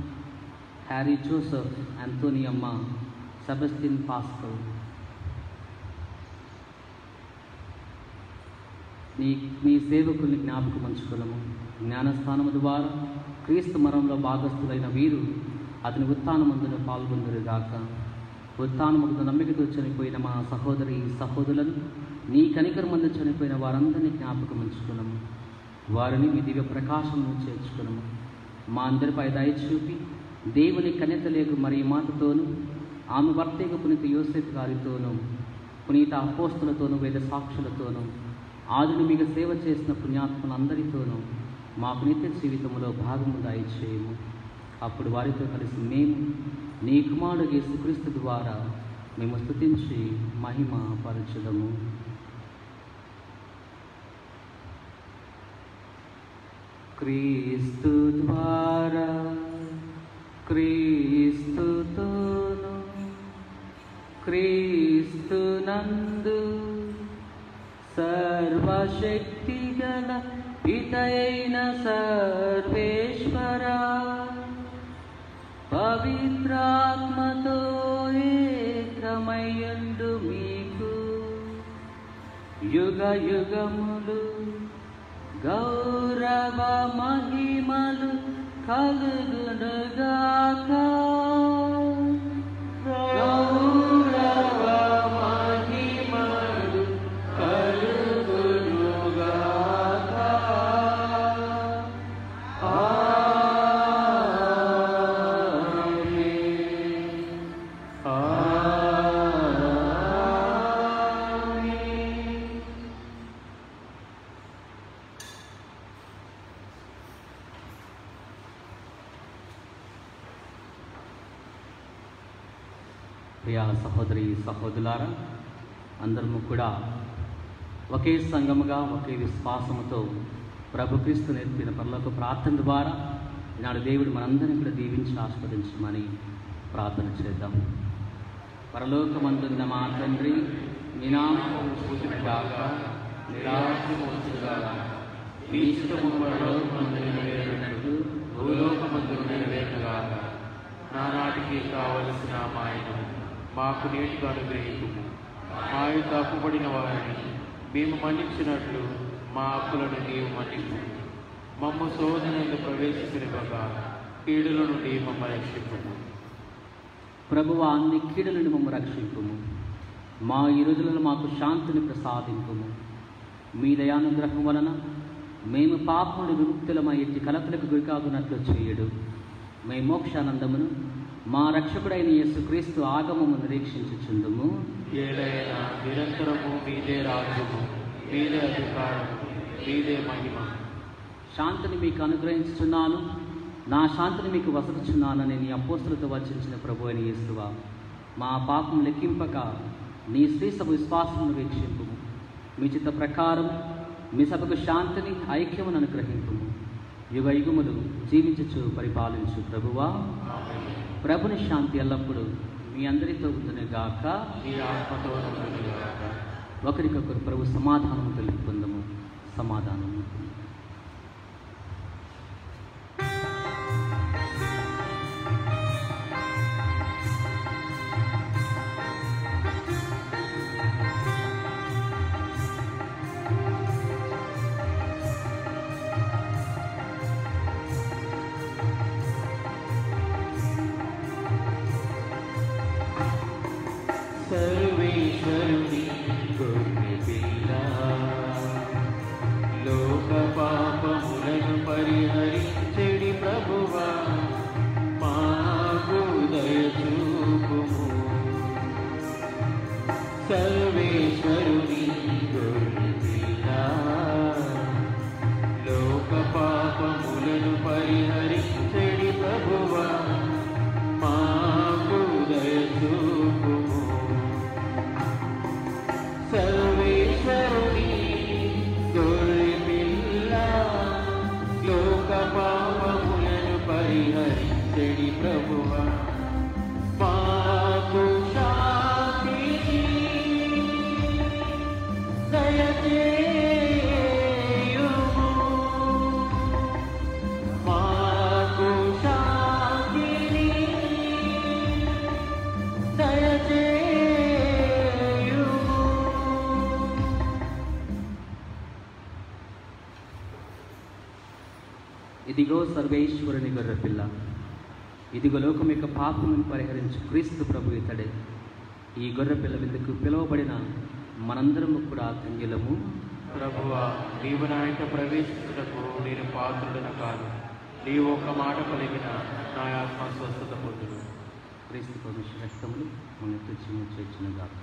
Speaker 2: Harry Joseph, Antoniamma, Sebastian Pascal, నీ సేవకుల్ని జ్ఞాపకం ఉంచుకున్నాము. జ్ఞానస్థానము ద్వారా క్రీస్తు మరణంలో భాగస్థులైన వీరు అతని ఉత్థానమందున పాల్గొందురుగాక. ఉత్థానముకు నమ్మికతో చనిపోయిన మా సహోదరి సహోదరులను, నీ కనికరమందు చనిపోయిన వారందరినీ జ్ఞాపకం ఉంచుకున్నాము. వారిని మీ దివ్య ప్రకాశంలో చేర్చుకున్నాము. మా అందరిపై దయ చూపి దేవుని కన్యత లేక మరి మాటతోనూ ఆమె భర్తగా పునీత యోసేఫ్ గారితోనూ పునీత అపోస్తులతోనూ వేద సాక్షులతోనూ ఆదిని మీకు సేవ చేసిన పుణ్యాత్మలందరితోనూ మాకు నిత్య జీవితంలో భాగము దయచేయము. అప్పుడు వారితో కలిసి మేము నీ కుమారుడు యేసుక్రీస్తు ద్వారా మేము స్తుతించి మహిమ పరచుదము. క్రీస్తు ద్వారా క్రీస్తుతోను క్రీస్తునందు సర్వశక్తిగల పితయైన సర్వేశ్వర పవిత్రాత్మతో ఏకమయ్యుండు మీకు యుగ యుగములు గౌరవ మహిమలు కలుగునుగాక. గౌరవ మహిమలు కలుగునుగాక. ప్రియా సహోదరి సహోదరులారా, అందరము కూడా ఒకే సంఘముగా ఒకే విశ్వాసముతో ప్రభుక్రీస్తు నేర్పిన పరలోక ప్రార్థన ద్వారా ఈనాడు దేవుడు మనందరినీ కూడా దీవించి ఆస్వాదించమని ప్రార్థన చేద్దాం. పరలోకమందున్న మా తండ్రి, మీ నామము పూజితగాక, మీ రాజ్యము వచ్చుగాక, మీ ఇష్టము పరలోకమందు నెరవేరునట్లు భూలోకమందు నెరవేరుగాక. నానాటికి కావలసిన మాయను మాకు నేటిగా అనుగ్రహించుము. మా యొక్క అప్పుబడిన వారిని మేము మన్నించినట్లు మా అప్పులను నీవు మన్నించు. మమ్మ శోధనలో ప్రవేశించనివ్వక కీడుల నుండి మమ్మల్ని రక్షించుము. ప్రభువా, అన్ని కీడుల నుండి మమ్మల్ని రక్షించుము. మా ఈ రోజులలో మాకు శాంతిని ప్రసాదింపుము. మీ దయానుగ్రహం వలన మేము పాపముడి విముక్తులమై ఎట్టి కలతలకు గురికాగునట్లు చేయడు. మేము మోక్షానందమును మా రక్షకుడైన యేసుక్రీస్తు ఆగమము నిరీక్షించుచుందుము. ఏదైనా నిరంతరము మీదే రాజ్యము, మీదే అధికారము, మీదే మహిమ. శాంతిని మీకు అనుగ్రహించుచున్నాను, నా శాంతిని మీకు వసతుచున్నానని నీ అపోస్తులతో వచించిన ప్రభు అయిన యేసువా, మా పాపం లెక్కింపక నీ శ్రీ సభ విశ్వాసమును వీక్షింపు. మీ చిత్త ప్రకారం మీ సభకు శాంతిని ఐక్యమును అనుగ్రహింపుము. యుగ యుగములు జీవించుచు పరిపాలించు ప్రభువా. ప్రభుని శాంతి ఎల్లప్పుడూ మీ అందరితో ఉండునుగాక, మీ ఆత్మతో ఉండునుగాక. ఒకరికొకరు ప్రభు సమాధానము తెలుపుకుందాము. సమాధానము.
Speaker 1: సర్వేశ్వరుని గొర్రె పిల్ల, లోక పాపములను పరిహరించెడి ప్రభువా, మాకు దయ చూపుము. సర్వేశ్వరుని గొర్రె పిల్ల, లోక పాపములను పరిహరించెడి ప్రభువా, మాకు దయ చూపుము. సర్వేశ్వరుని గొర్రె పిల్ల, లోక పాపములను పరిహరించెడి ప్రభువా, మాకు శాంతిని దయచేయుము. మాకు శాంతిని దయచేయుము.
Speaker 2: ఇదిగో సర్వేశ్వరుని గొర్రె పిల్ల, ఇదిగో లోకం యొక్క పాపమును పరిహరించు క్రీస్తు ప్రభు ఇతడే. ఈ గొర్రె పిల్ల విందుకు పిలువబడిన మనందరము కూడా ధన్యులము. ప్రభువా, నీవు నా ఇంట ప్రవేశించుటకు నేను పాత్రుడను కాను. నీవు ఒక మాట పలికిన నా ఆత్మ స్వస్థత పొందును. క్రీస్తు పరమేశ్వర రక్తములు మన తుచ్చిని చేర్చిన గాక.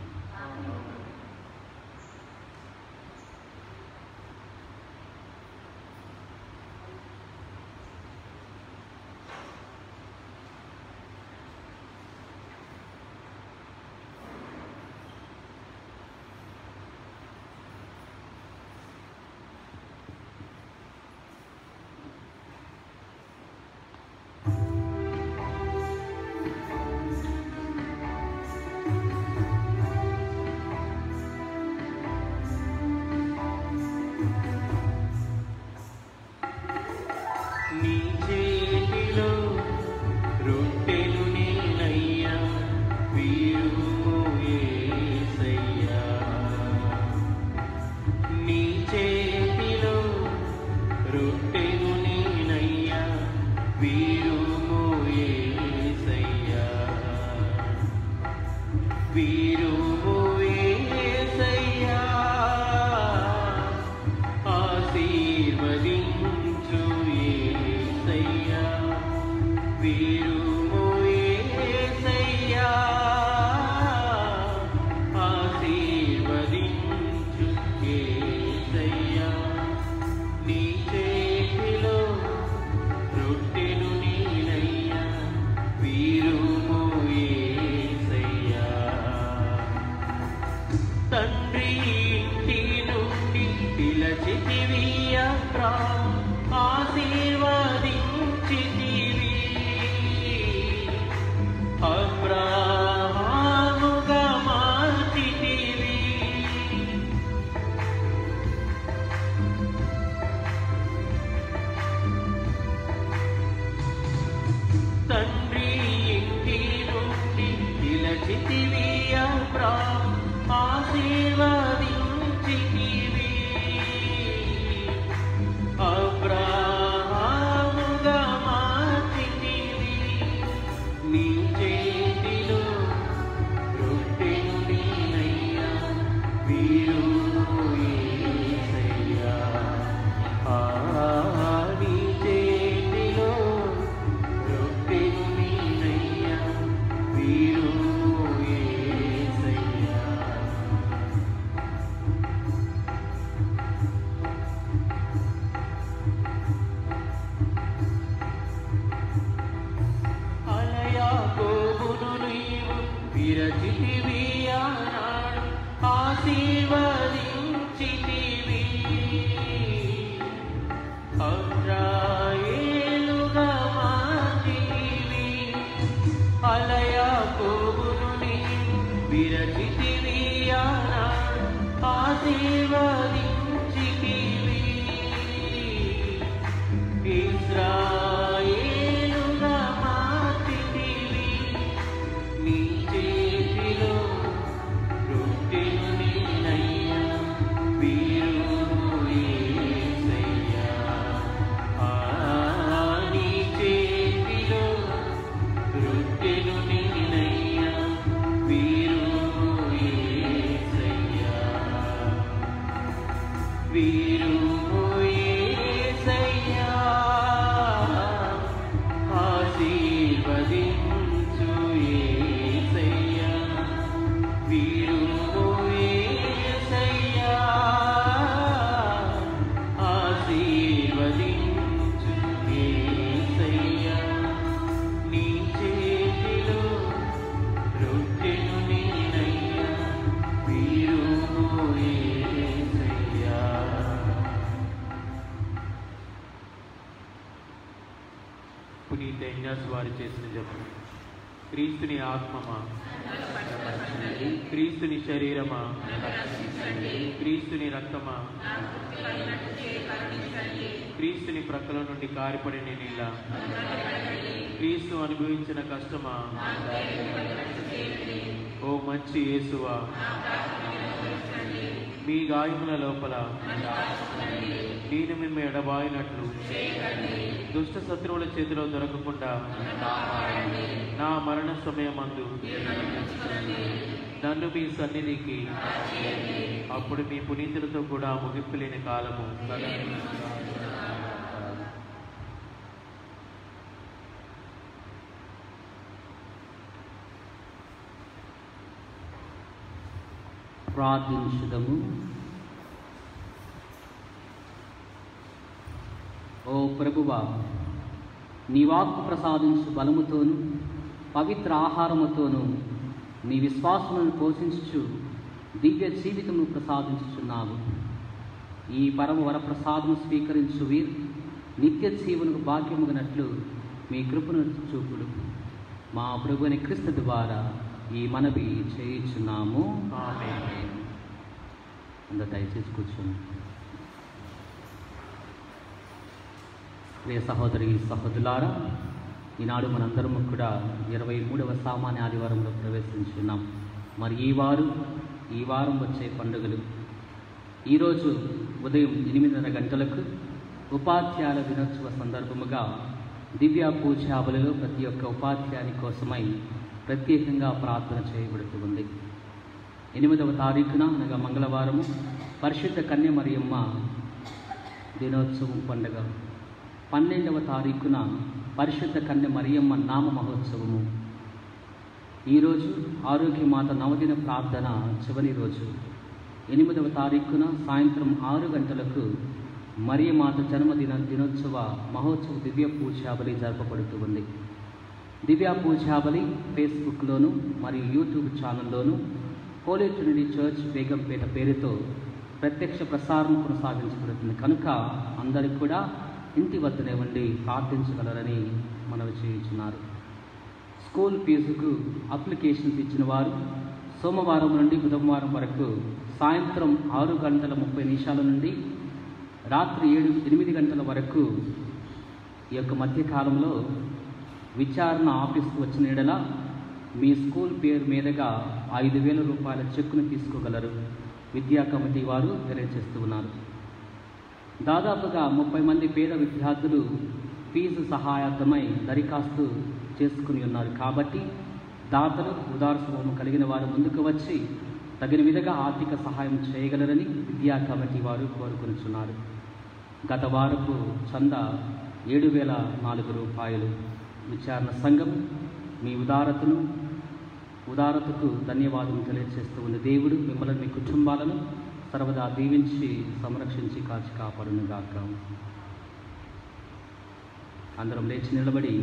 Speaker 1: వారు చేసిన జపం. క్రీస్తుని ఆత్మమా, క్రీస్తుని శరీరమా, క్రీస్తుని రక్తమా, క్రీస్తుని ప్రక్కల నుండి కారిపడిన నీళ్ళ, క్రీస్తు అనుభవించిన కష్టమా, ఓ మంచి యేసువా, మీ గాయముల లోపల నేను మిమ్మ ఎడబాయినట్లు దుష్ట శత్రువుల చేతిలో దొరకకుండా నా మరణ సమయమందు నన్ను మీ సన్నిధికి అప్పుడు మీ పునీతులతో కూడా ముగింపు లేని కాలము
Speaker 2: ప్రార్థించుదము. ఓ ప్రభువా, నీ వాక్కు ప్రసాదించు బలముతోను పవిత్ర ఆహారముతోను నీ విశ్వాసములను పోషించు దివ్య జీవితము ప్రసాదించుచున్నావు. ఈ పరమ వరప్రసాదము స్వీకరించు వీరు నిత్య జీవనకు భాగ్యముగనట్లు మీ కృపను చూపుడు. మా ప్రభుని క్రీస్తు ద్వారా ఈ మనవి చేయుచున్నాము.
Speaker 1: ఆమేన్.
Speaker 2: అందరూ దయచేసి కూర్చోండి. ప్రియ సహోదరి సహోదరులారా, ఈనాడు మనందరము కూడా 23వ సామాన్య ఆదివారంలో ప్రవేశించున్నాం. మరి ఈ వారం వచ్చే పండుగలు. ఈరోజు ఉదయం 8:30 గంటలకు ఉపాధ్యాయుల దినోత్సవ సందర్భముగా దివ్య పూజాబలిలో ప్రతి ఒక్క ఉపాధ్యాయుని కోసమై ప్రత్యేకంగా ప్రార్థన చేయబడుతుంది. 8వ తారీఖున అనగా మంగళవారము పరిశుద్ధ కన్య మరియమ్మ దినోత్సవం పండుగ. 12వ తారీఖున పరిశుద్ధ కన్య మరియమ్మ నామ మహోత్సవము. ఈరోజు ఆరోగ్యమాత నవదిన ప్రార్థన చివరి రోజు. 8వ తారీఖున సాయంత్రం 6 గంటలకు మరియమాత దినోత్సవ మహోత్సవ దివ్య పూజాబలి జరపబడుతుంది. దివ్య పూజాబలి ఫేస్బుక్లోను మరియు యూట్యూబ్ ఛానల్లోను హోలీ ట్రినిటీ చర్చ్ బేగంపేట పేరుతో ప్రత్యక్ష ప్రసారం కొనసాగించబడుతుంది. కనుక అందరికీ కూడా ఇంటి వద్దనే ఉండి ప్రార్థించగలరని మనవి చేయించున్నారు. స్కూల్ ఫీజుకు అప్లికేషన్స్ ఇచ్చిన వారు సోమవారం నుండి బుధవారం వరకు సాయంత్రం 6:30 నుండి రాత్రి 8 గంటల వరకు ఈ యొక్క మధ్యకాలంలో విచారణ ఆఫీస్కు వచ్చిన యెడల మీ స్కూల్ పేరు మీదుగా 5,000 రూపాయల చెక్కును తీసుకోగలరు. విద్యా కమిటీ వారు తెలియజేస్తూ ఉన్నారు. దాదాపుగా 30 మంది పేద విద్యార్థులు ఫీజు సహాయార్థమై దరఖాస్తు చేసుకుని ఉన్నారు. కాబట్టి దాతలు ఉదార స్వభావం కలిగిన వారు ముందుకు వచ్చి తగిన విధంగా ఆర్థిక సహాయం చేయగలరని విద్యా కమిటీ వారు కోరుకొనుచున్నారు. గత వారపు చందా 7,004 రూపాయలు. విచారణ సంఘం మీ ఉదారతకు ధన్యవాదం తెలియజేస్తూ ఉన్న దేవుడు మిమ్మల్ని మీ కుటుంబాలను సర్వదా దీవించి సంరక్షించి కాచి కాపాడును గాక. అందరం లేచి నిలబడి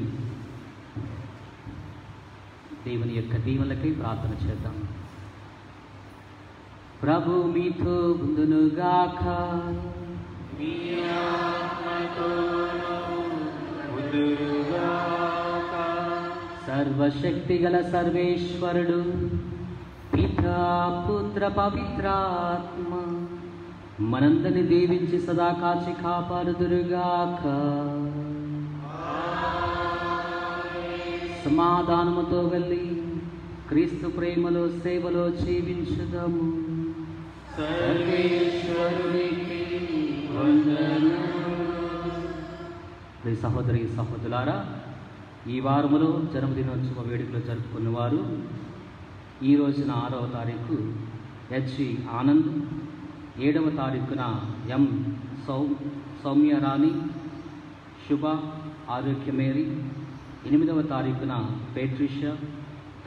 Speaker 2: దేవుని యొక్క దీవెనలకై ప్రార్థన చేద్దాం. ప్రభు మీతో ఉండునుగాక. సర్వశక్తి గల సర్వేశ్వరుడు పితా పుత్ర పవిత్రాత్మ మనందరిని దీవించి సదా కాచి కాపాడుదురుగాక. సమాధానముతో వెళ్ళి క్రీస్తు ప్రేమలో సేవలో జీవించుదాము. సర్వేశ్వరునికి వందనములు. సహోదరి సహోదరులారా, ఈ వారములో జన్మదినోత్సవ వేడుకలు జరుపుకున్నవారు ఈ రోజున 6వ తారీఖు హెచ్ ఆనంద్, 7వ తారీఖున ఎం సౌమ్యరాణి, శుభ ఆరోగ్యమేరి, 8వ తారీఖున పేట్రిషియా,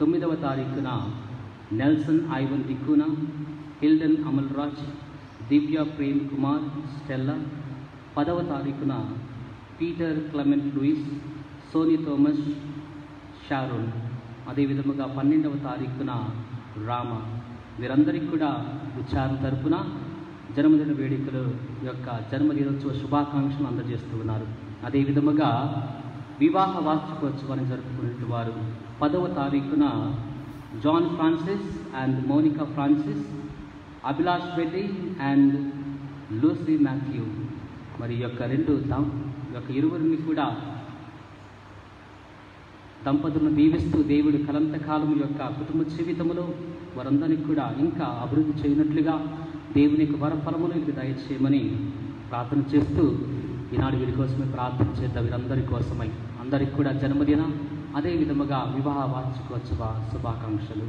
Speaker 2: 9వ తారీఖున నెల్సన్ ఐవన్ దిక్కున, హిల్డన్ అమల్రాజ్, దివ్య ప్రేమ్ కుమార్ స్టెల్లా, 10వ తారీఖున Peter Clement Lewis, Soni Thomas Sharon, అదేవిధముగా 12వ తారీఖున రామ. వీరందరికీ కూడా ఉచ్చారణ తరపున జన్మదిన వేడుకల యొక్క జన్మదినోత్సవ శుభాకాంక్షలు అందజేస్తూ ఉన్నారు. అదేవిధముగా వివాహ వార్షికోత్సవాన్ని జరుపుకునే వారు 10వ తారీఖున John Francis and Monica Francis, Abhilash Beddy and Lucy Mathew. మరి ఇరువురిని కూడా దంపతులను దీవిస్తూ దేవుడు కలంతకాలం యొక్క కుటుంబ జీవితంలో వారందరికీ కూడా ఇంకా అభివృద్ధి చేయనట్లుగా దేవుని యొక్క వరఫలమును వీరికి దయచేయమని ప్రార్థన చేస్తూ ఈనాడు వీరి కోసమే ప్రార్థన చేద్దాం. వీరందరి కోసమై అందరికీ కూడా జన్మదిన అదేవిధముగా వివాహ వార్షికోత్సవ శుభాకాంక్షలు.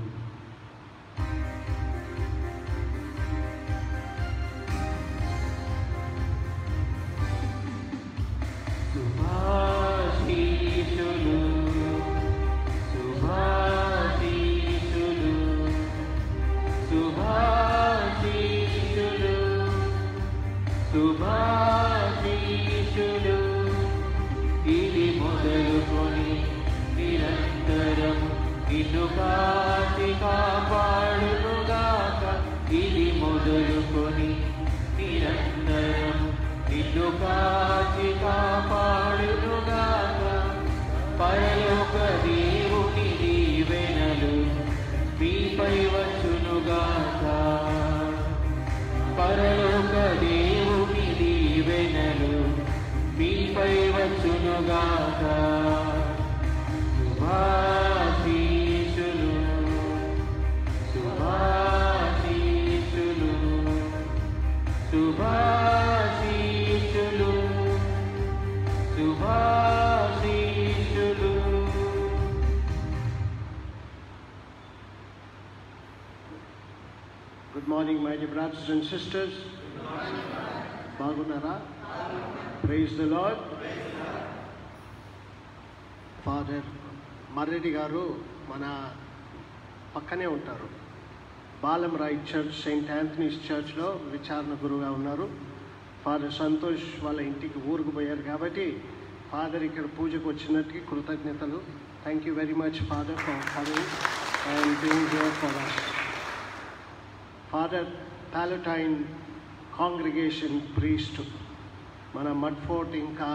Speaker 3: శుభాశీషులు
Speaker 1: నిన్ను కాచి కాపాడునుగాక. పరలోక దేవుని దీవెనలు మీపై వచ్చునుగాక. పరలోక దేవుని దీవెనలు మీపై వచ్చునుగాక. శుభాశీషులు శుభాశీషులు శుభాశీషులు శుభాశీషులు.
Speaker 5: Good morning, my dear brothers and sisters. Bagunara. Praise the Lord. Father Marredi garu mana pakkane untaru. Balam Rai Church, St. Anthony's Church lo vicharana guruga unnaru. Father Santosh వాళ్ళ ఇంటికి ఊరుకు పోయారు కాబట్టి ఫాదర్ ఇక్కడ పూజకు వచ్చినట్టుకి కృతజ్ఞతలు. Thank you very much, Father, for coming and being here for us. Father Palatine Congregation Priest మన మడ్ఫోర్ట్ ఇంకా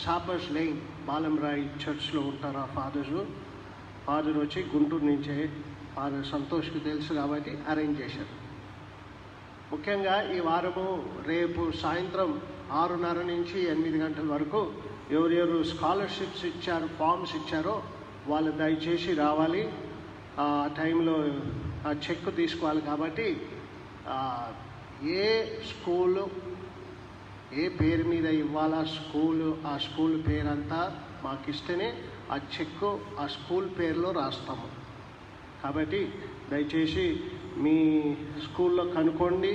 Speaker 5: షాపర్స్ లేన్ బాలంరాయ్ చర్చ్లో ఉంటారు ఆ ఫాదర్ వచ్చి గుంటూరు నుంచే ఫాదర్ సంతోష్కి తెలుసు కాబట్టి అరేంజ్ చేశారు. ముఖ్యంగా ఈ వారము రేపు సాయంత్రం 6:30 నుంచి 8 గంటల వరకు ఎవరెవరు స్కాలర్షిప్స్ ఇచ్చారు, ఫామ్స్ ఇచ్చారో వాళ్ళు దయచేసి రావాలి. ఆ టైంలో ఆ చెక్ తీసుకోవాలి కాబట్టి ఏ స్కూలు ఏ పేరు మీద ఇవ్వాలా ఆ స్కూల్ పేరంతా మాకు ఇస్తేనే ఆ చెక్ ఆ స్కూల్ పేరులో రాస్తాము. కాబట్టి దయచేసి మీ స్కూల్లో కనుక్కోండి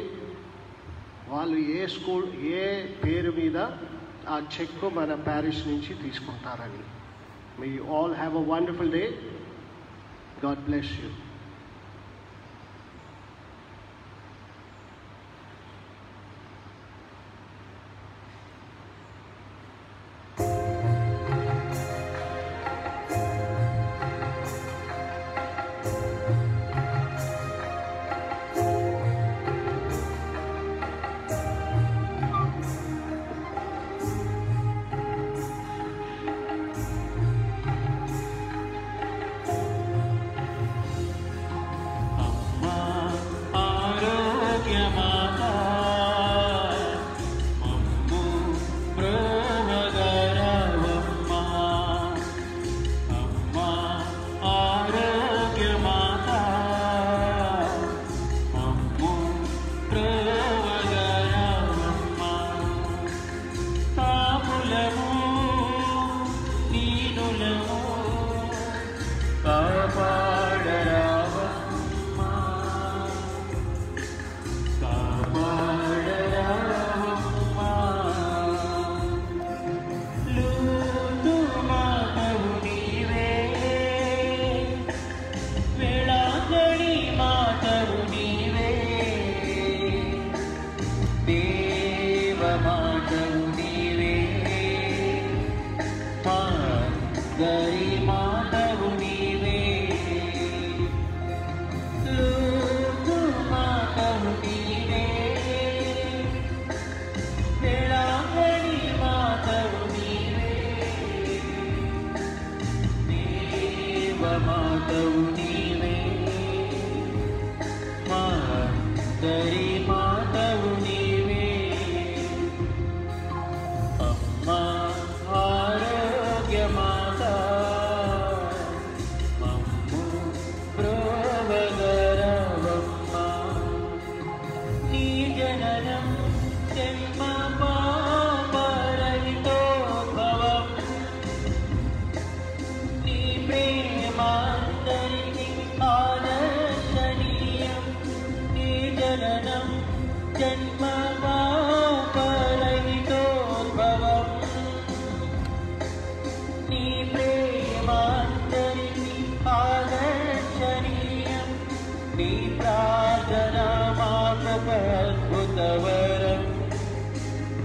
Speaker 5: వాళ్ళు ఏ పేరు మీద ఆ చెక్ మన ప్యారిస్ నుంచి తీసుకుంటారని. May you all have a wonderful day. God bless you.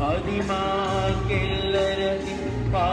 Speaker 1: आदिमा केल्लरति पा